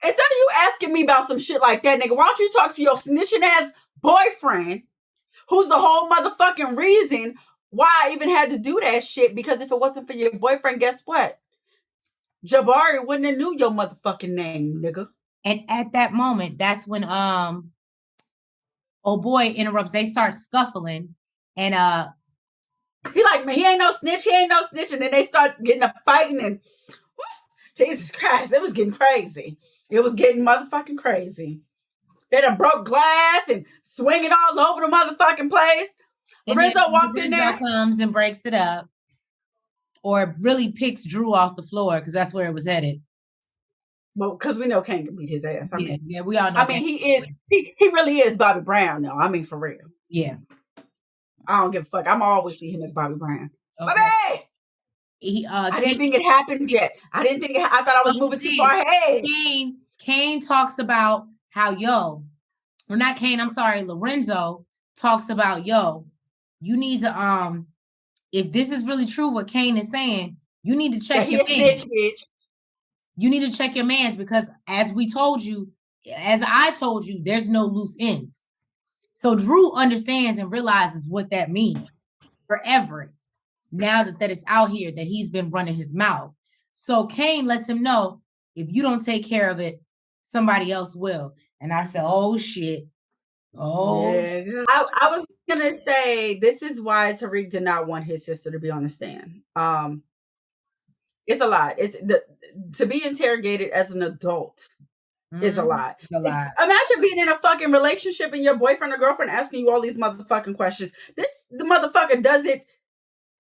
instead of you asking me about some shit like that, nigga, why don't you talk to your snitching ass boyfriend, who's the whole motherfucking reason why I even had to do that shit? Because if it wasn't for your boyfriend, guess what? Jabari wouldn't have knew your motherfucking name, nigga. And at that moment, that's when oh boy interrupts. They start scuffling, and he like, man, he ain't no snitch, and then they start getting a fighting, and Jesus Christ, it was getting crazy. It was getting motherfucking crazy. They done broke glass and swinging all over the motherfucking place. Lorenzo walked in there. Comes and breaks it up, or really picks Drew off the floor because that's where it was headed. Well, because we know Kane can beat his ass. I mean, yeah, we all know. I mean, he really is Bobby Brown now. I mean, for real. Yeah. I don't give a fuck. I'm always see him as Bobby Brown. Okay. Bobby! I didn't think it happened yet. I thought I was moving too far ahead. Kane talks about how, not Kane, I'm sorry, Lorenzo talks about, you need to, if this is really true, what Kane is saying, you need to check your man. You need to check your mans because as I told you, there's no loose ends. So Drew understands and realizes what that means for Everett. Now that it's out here that he's been running his mouth. So Kane lets him know, if you don't take care of it, somebody else will. And I said, oh shit. Oh, yeah. I was gonna say this is why Tariq did not want his sister to be on the stand. It's a lot. To be interrogated as an adult is a lot. It's a lot. Imagine being in a fucking relationship and your boyfriend or girlfriend asking you all these motherfucking questions. The motherfucker does it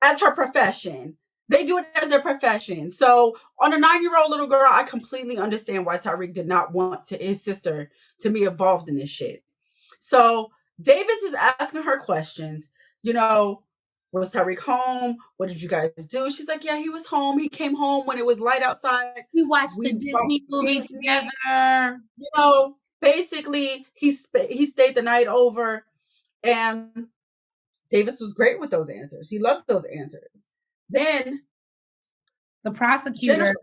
as her profession. They do it as their profession. So on a 9-year-old little girl, I completely understand why Tariq did not want his sister to be involved in this shit. So Davis is asking her questions. Was Tariq home? What did you guys do? She's like, yeah, he was home. He came home when it was light outside. We watched the Disney movie together. Basically, he stayed the night over, and Davis was great with those answers. He loved those answers. Then the prosecutor,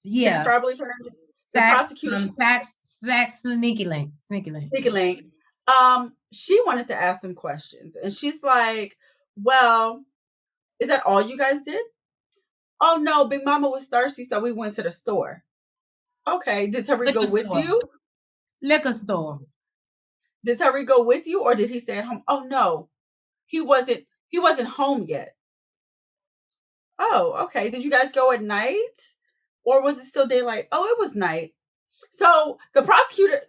the prosecutor, Sneaky Link. She wanted to ask some questions, and she's like, well, is that all you guys did? Oh no, Big Mama was thirsty, so we went to the store. Okay, did Tariq go with you? Liquor store. Did Tariq go with you, or did he stay at home? Oh no, he wasn't home yet. Oh, okay. Did you guys go at night, or was it still daylight? Oh, it was night. So the prosecutor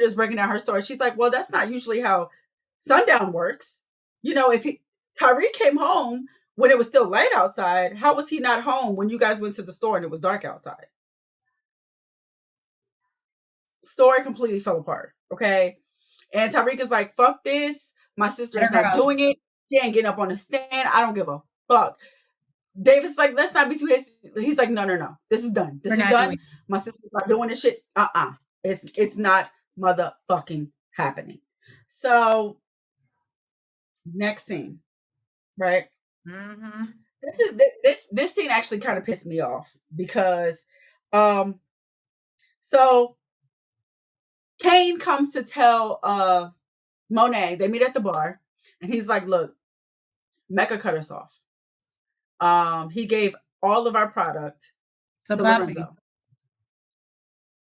is breaking down her story. She's like, well, that's not usually how sundown works. If Tariq came home when it was still light outside, how was he not home when you guys went to the store and it was dark outside? Story completely fell apart. Okay. And Tariq is like, fuck this. My sister is not doing it. She ain't getting up on the stand. I don't give a fuck. Davis is like, let's not be too hasty. He's like, no. This is done. This is done. My sister's not doing this shit. It's not motherfucking happening. So next scene. Right? Mm-hmm. This scene actually kind of pissed me off because so Kane comes to tell Monet, they meet at the bar, and he's like, look, Mecca cut us off. He gave all of our product to Lorenzo.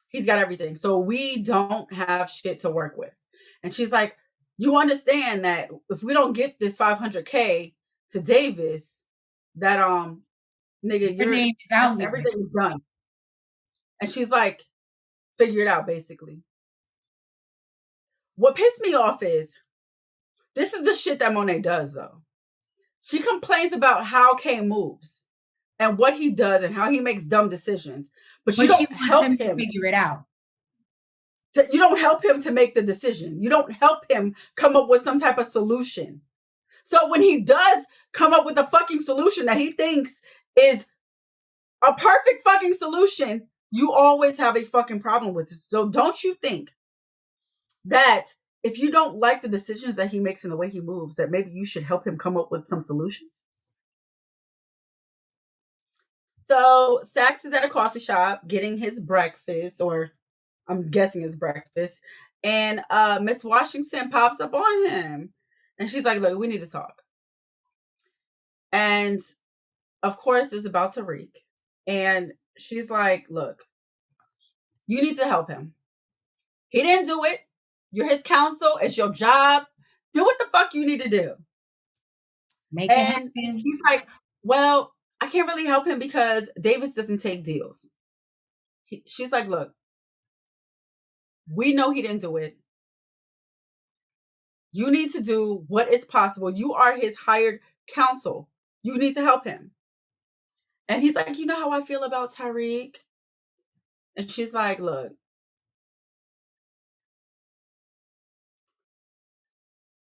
He's got everything. So we don't have shit to work with. And she's like, you understand that if we don't get this $500K to Davis, that nigga, your name is out. Everything is done. And she's like, figure it out, basically. What pissed me off is this is the shit that Monet does, though. She complains about how Kane moves and what he does and how he makes dumb decisions, but you don't help him to figure it out. You don't help him to make the decision. You don't help him come up with some type of solution. So when he does come up with a fucking solution that he thinks is a perfect fucking solution, you always have a fucking problem with it. So don't you think that if you don't like the decisions that he makes and the way he moves, that maybe you should help him come up with some solutions? So Sax is at a coffee shop getting his breakfast, or I'm guessing his breakfast, and Miss Washington pops up on him, and she's like, "Look, we need to talk." And of course, it's about Tariq, and she's like, "Look, you need to help him. He didn't do it. You're his counsel. It's your job. Do what the fuck you need to do." Make it And happen. he's like, "Well, I can't really help him because Davis doesn't take deals." She's like, "Look, we know he didn't do it. You need to do what is possible. You are his hired counsel. You need to help him." And he's like, "You know how I feel about Tariq?" And she's like, "Look,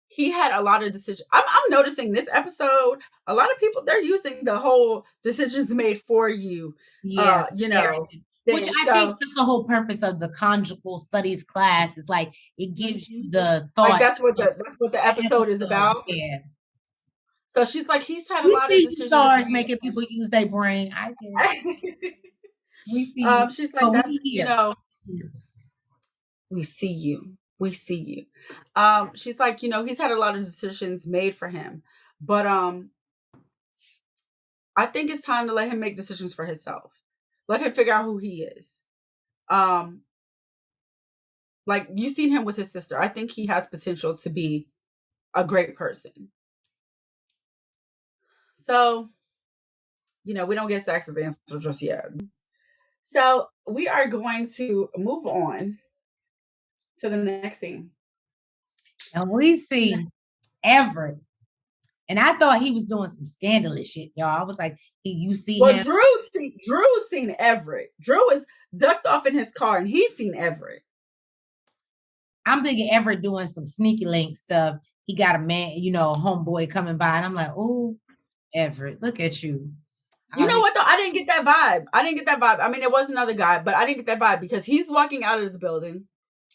he had a lot of decisions." I'm noticing this episode, a lot of people, they're using the whole decisions made for you, Yeah, which thing. I think So, that's the whole purpose of the conjugal studies class. Is like it gives mhm. you the Like thought of that's what the the episode is episode. about. Yeah, So she's like, he's had a we lot of see you decisions stars made making for people use their brain. I get it. him. We see you, She's like, but that's, we here. we see you. We see you. She's like, he's had a lot of decisions made for him, but I think it's time to let him make decisions for himself. Let him figure out who he is. Um, like you've seen him with his sister. I think he has potential to be a great person. So, we don't get Sax's answer just yet. So we are going to move on to the next scene. And we see Everett. And I thought he was doing some scandalous shit, y'all. I was like, you see Well, him? Drew's seen Everett. Drew is ducked off in his car and he's seen Everett. I'm thinking Everett doing some sneaky link stuff. He got a man, a homeboy coming by, and I'm like, oh, Everett, look at you. You know what though? I didn't get that vibe. I mean, there was another guy, but I didn't get that vibe because he's walking out of the building.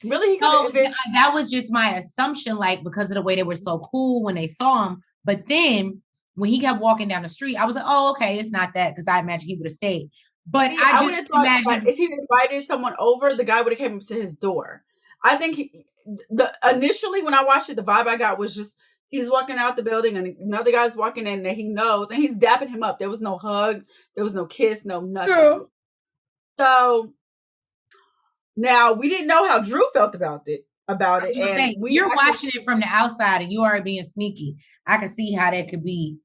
Really, he could have been. That was just my assumption, like because of the way they were so cool when they saw him. But then when he kept walking down the street, I was like, oh, okay, it's not that, because I imagine he would have stayed. But See, I would just have thought that imagine if he invited someone over, the guy would have came up to his door. I think initially when I watched it, the vibe I got was just he's walking out the building and another guy's walking in that he knows and he's dapping him up. There was no hug, there was no kiss, no nothing. Girl. So now we didn't know how Drew felt about it. You're watching it from the outside and you already being sneaky. I can see how that could be.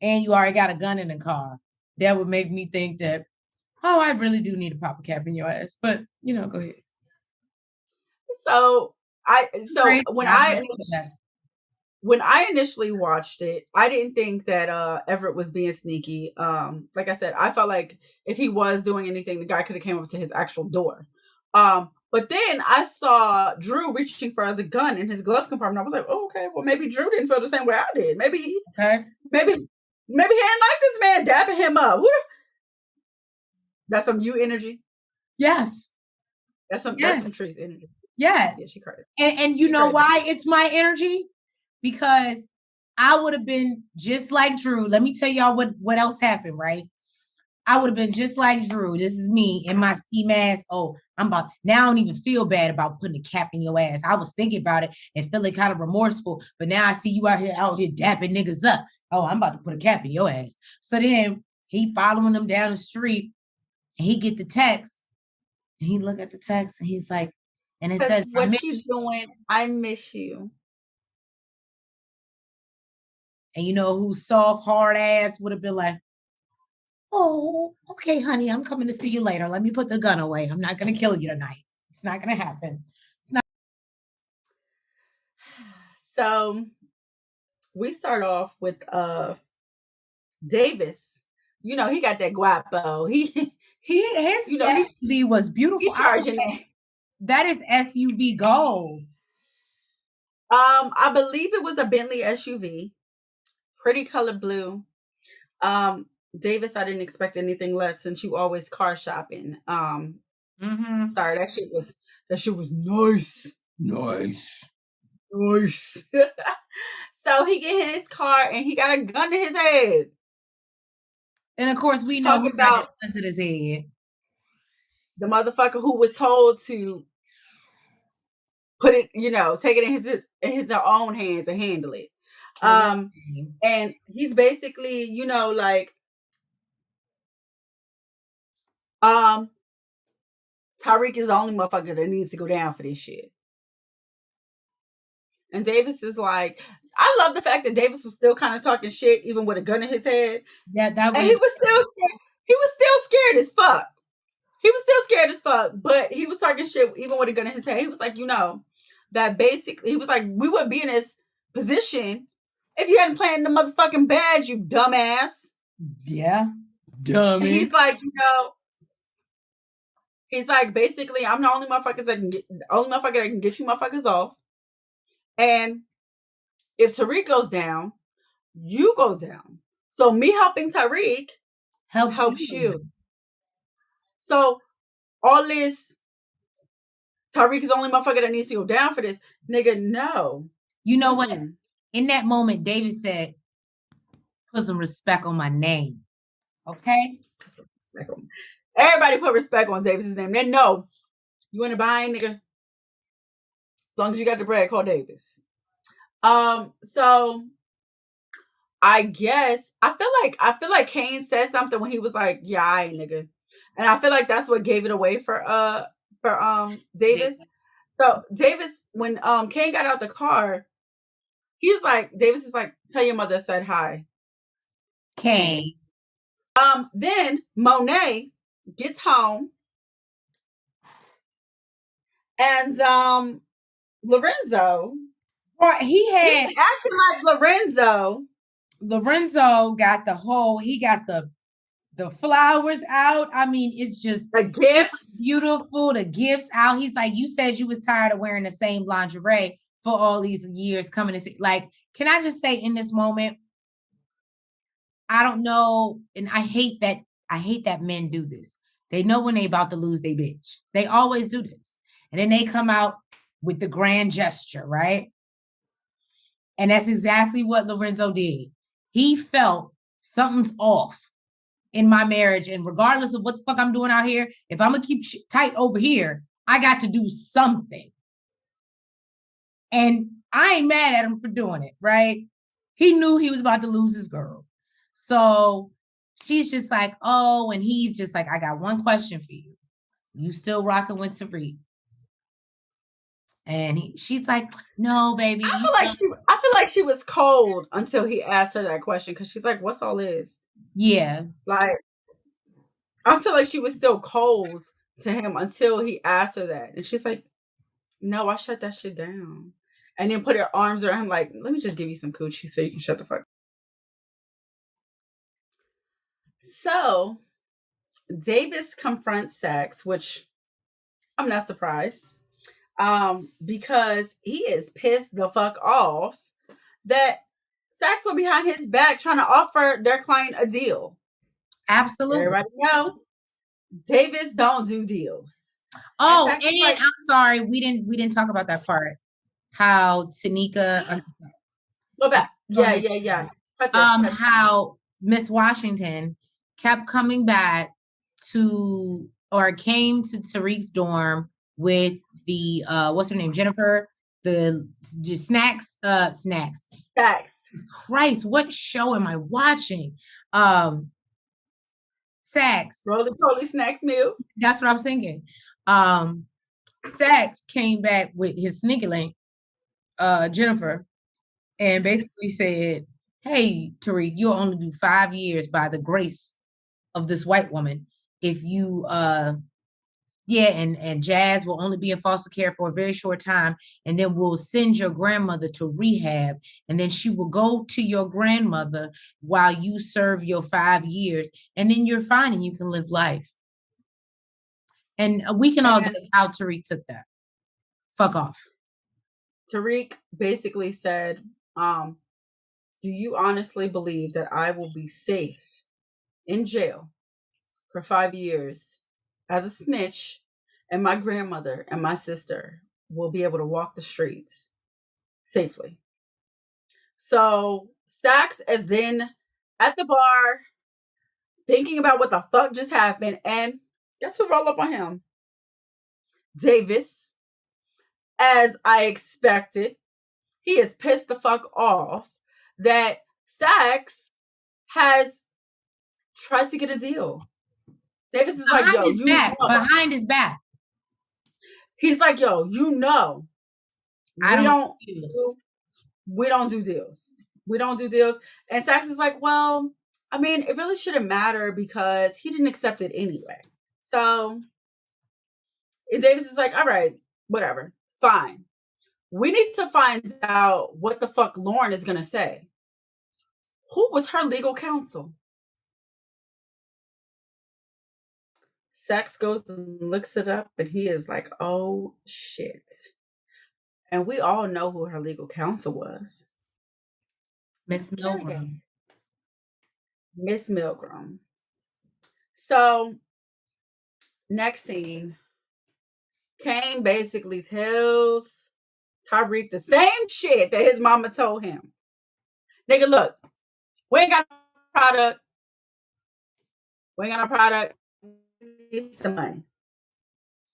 And you already got a gun in the car. That would make me think that, oh, I really do need to pop a cap in your ass. But go ahead. So Great. when I initially watched it, I didn't think that Everett was being sneaky. Like I said, I felt like if he was doing anything, the guy could have came up to his actual door. But then I saw Drew reaching for the gun in his glove compartment. I was like, oh, okay, well maybe Drew didn't feel the same way I did. Maybe he didn't like this man dapping him up. That's some you energy. Yes. That's some Tree's energy. Yes. Yeah, she cried. And you know why it's my energy? Because I would have been just like Drew. Let me tell y'all what else happened, right? I would have been just like Drew. This is me in my ski mask. Oh, now I don't even feel bad about putting a cap in your ass. I was thinking about it and feeling kind of remorseful, but now I see you out here dapping niggas up. Oh, I'm about to put a cap in your ass. So then he following them down the street and he get the text and he look at the text and he's like, and it says, what you doing? I miss you. And whose soft, hard ass would have been like, oh, okay, honey, I'm coming to see you later. Let me put the gun away. I'm not going to kill you tonight. It's not going to happen. It's not. So we start off with Davis. He got that guapo. His SUV was beautiful. That is SUV goals. I believe it was a Bentley SUV. Pretty color blue. Davis, I didn't expect anything less since you always car shopping. Sorry, that shit was nice. Nice. Nice. So he get in his car and he got a gun to his head. And of course, we know who Talking got the about gun to his head. the motherfucker who was told to put it, take it in his own hands and handle it. And he's basically, like, Tyreek is the only motherfucker that needs to go down for this shit. And Davis is like, I love the fact that Davis was still kind of talking shit, even with a gun in his head. That And was he was still scared. He was still scared as fuck. He was still scared as fuck, but he was talking shit even with a gun in his head. He was like, that basically, he was like, we wouldn't be in this position if you hadn't planted the motherfucking badge, you dumbass. Yeah. Dummy. And he's like, basically, I'm the only motherfucker that can get you motherfuckers off. And if Tariq goes down, you go down. So me helping Tariq helps you. So all this, Tariq is the only motherfucker that needs to go down for this. Nigga, no. You know what? In that moment, David said, put some respect on my name. Okay? Everybody put respect on Davis's name. They know you in the bind, nigga. As long as you got the bread, call Davis. So I guess I feel like Kane said something when he was like, "Yeah, I ain't nigga," and I feel like that's what gave it away for Davis. So Davis, when Kane got out the car, Davis is like, "Tell your mother I said hi." Kane. Then Monet gets home, and Lorenzo. He had acting like Lorenzo. Lorenzo got he got the flowers out. I mean, it's just the gifts, beautiful. The gifts out. He's like, you said you was tired of wearing the same lingerie for all these years coming to see. Like, can I just say in this moment, I don't know, and I hate that men do this. They know when they about to lose their bitch. They always do this. And then they come out with the grand gesture, right? And that's exactly what Lorenzo did. He felt something's off in my marriage. And regardless of what the fuck I'm doing out here, if I'm going to keep tight over here, I got to do something. And I ain't mad at him for doing it, right? He knew he was about to lose his girl. So she's just like, oh, and he's just like, I got one question for you. You still rocking with Tariq? And she's like, no, baby. I feel like she was cold until he asked her that question, because she's like, what's all this? Yeah. Like, I feel like she was still cold to him until he asked her that. And she's like, no, I shut that shit down. And then put her arms around him like, let me just give you some coochie so you can shut the fuck up. So Davis confronts Sax, which I'm not surprised, because he is pissed the fuck off that Sax went behind his back trying to offer their client a deal. Absolutely. Everybody know Davis don't do deals. Oh, and like, I'm sorry, we didn't talk about that part. How Tanika go back. Yeah. How Miss Washington kept coming back came to Tariq's dorm with the what's her name, Jennifer, the snacks. Christ, what show am I watching? Sax. Roly snacks meals. That's what I was thinking. Sax came back with his sneaky link, Jennifer, and basically said, hey, Tariq, you'll only do 5 years by the grace of this white woman. If you and Jazz will only be in foster care for a very short time, and then we'll send your grandmother to rehab, and then she will go to your grandmother while you serve your 5 years, and then you're fine and you can live life. And we can all guess how Tariq took that. Fuck off. Tariq basically said, do you honestly believe that I will be safe in jail for 5 years as a snitch, and my grandmother and my sister will be able to walk the streets safely? So Sax is then at the bar thinking about what the fuck just happened, and guess who rolled up on him? Davis, as I expected. He is pissed the fuck off that Sax has tried to get a deal. Davis is like, Behind yo, his you back. know. Behind his back. He's like, yo, you know, I we don't don't use. do, we don't do deals. We don't do deals. And Sax is like, well, I mean, it really shouldn't matter because he didn't accept it anyway. So Davis is like, all right, whatever, fine. We need to find out what the fuck Lauren is gonna say. Who was her legal counsel? Sax goes and looks it up, and he is like, oh shit. And we all know who her legal counsel was. Miss Miss Carrie Milgram. Miss Milgram. So, next scene, Kane basically tells Tyreek the same shit that his mama told him. Nigga, look, we ain't got no product. We ain't got no product. We need some money.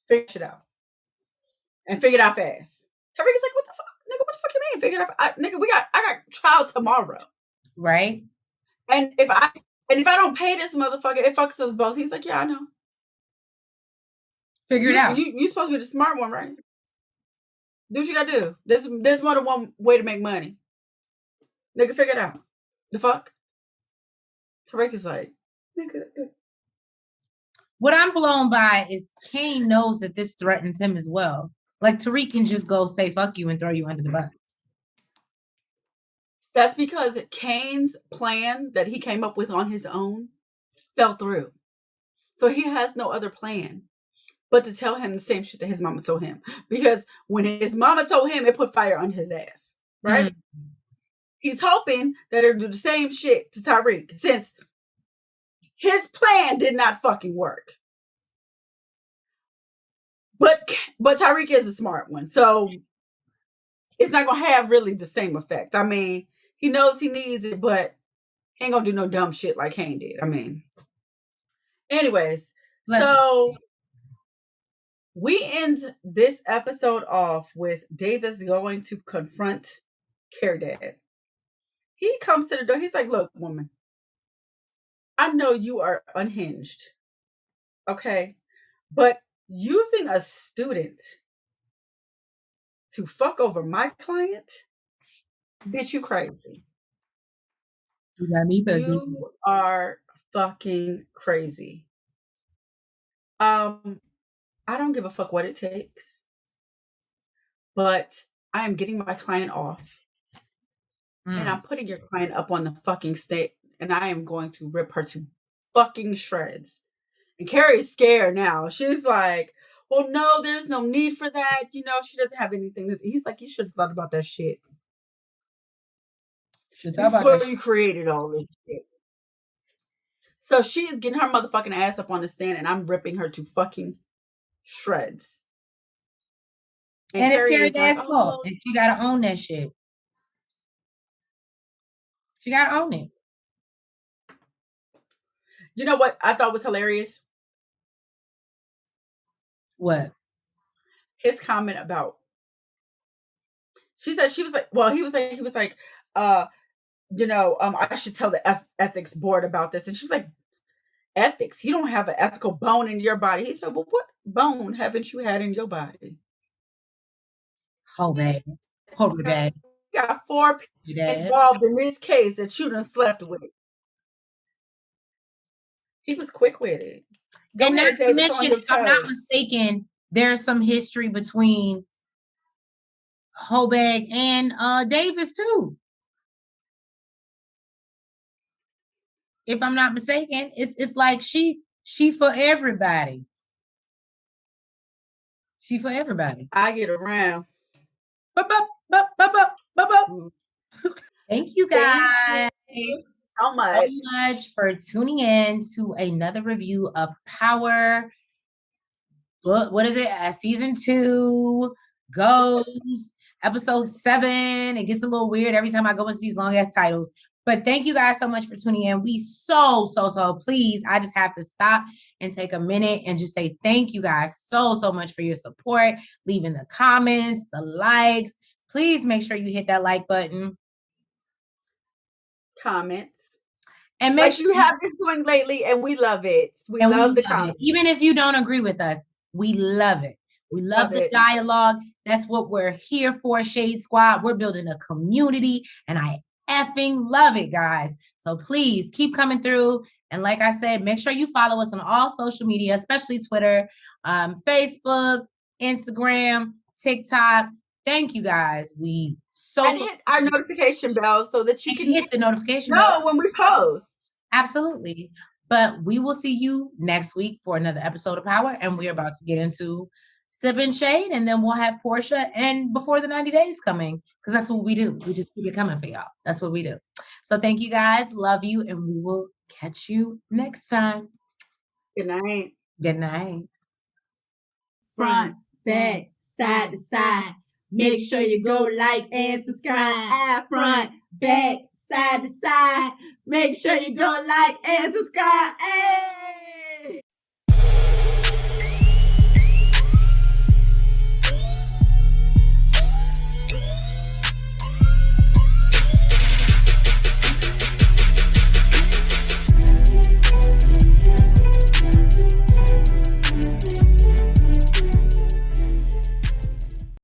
Figure it out. And figure it out fast. Tyreek is like, what the fuck? Nigga, what the fuck you mean? Figure it out. Nigga, I got trial tomorrow. Right? And if I don't pay this motherfucker, it fucks us both. He's like, yeah, I know. Figure it out. You supposed to be the smart one, right? Do what you gotta do. There's more than one way to make money. Nigga, figure it out. The fuck? Tarek is like, nigga. What I'm blown by is Kane knows that this threatens him as well. Like Tariq can just go say fuck you and throw you under the bus. That's because Kane's plan that he came up with on his own fell through. So he has no other plan but to tell him the same shit that his mama told him. Because when his mama told him, it put fire on his ass. Right? Mm-hmm. He's hoping that it'll do the same shit to Tyreek, since his plan did not fucking work. But Tyreek is a smart one, so it's not gonna have really the same effect. I mean, he knows he needs it, but he ain't gonna do no dumb shit like Kane did. I mean, anyways, so we end this episode off with Davis going to confront Care Dad. He comes to the door. He's like, look, woman, I know you are unhinged, okay? But using a student to fuck over my client, bitch, you crazy. You are fucking crazy. I don't give a fuck what it takes, but I am getting my client off. And I'm putting your client up on the fucking stage, and I am going to rip her to fucking shreds. And Carrie's scared now. She's like, well, no, there's no need for that. You know, she doesn't have anything to. He's like, you should have thought about that shit. Before you created all this shit. So she's getting her motherfucking ass up on the stand, and I'm ripping her to fucking shreds. And it's Carrie Dad's fault. And she gotta own that shit. She gotta own it. You know what I thought was hilarious? What? His comment about, she was like, I should tell the ethics board about this. And she was like, ethics? You don't have an ethical bone in your body. He said, well, what bone haven't you had in your body? Hold bad. Hold bad. You got 4 people involved in this case that you done slept with. He was quick with it. Go and ahead, not David, to mention, if I'm not mistaken, there's some history between Hobeg and Davis too. If I'm not mistaken, it's like she for everybody. She for everybody. I get around. Thank you Thank guys you so so much. much for tuning in to another review of Power. What is it? Season 2 goes episode 7. It gets a little weird every time I go into these long ass titles. But thank you guys so much for tuning in. We so please. I just have to stop and take a minute and just say thank you guys so much for your support, leaving the comments, the likes. Please make sure you hit that like button. Comments. And make Like sure you have been doing lately, and we love it. We and we love the love it. comments. Even if you don't agree with us, we love it. We love the dialogue. That's what we're here for, Shade Squad. We're building a community, and I effing love it, guys. So please keep coming through. And like I said, make sure you follow us on all social media, especially Twitter, Facebook, Instagram, TikTok. Thank you, guys. We and hit our notification bell so that you can hit the notification know bell when we post. Absolutely. But we will see you next week for another episode of Power. And we're about to get into Sip and Shade. And then we'll have Portia and before the 90 days coming. Because that's what we do. We just keep it coming for y'all. That's what we do. So thank you guys. Love you. And we will catch you next time. Good night. Good night. Front, back, side to side. Make sure you go like and subscribe. Front, back, side to side. Make sure you go like and subscribe. Hey!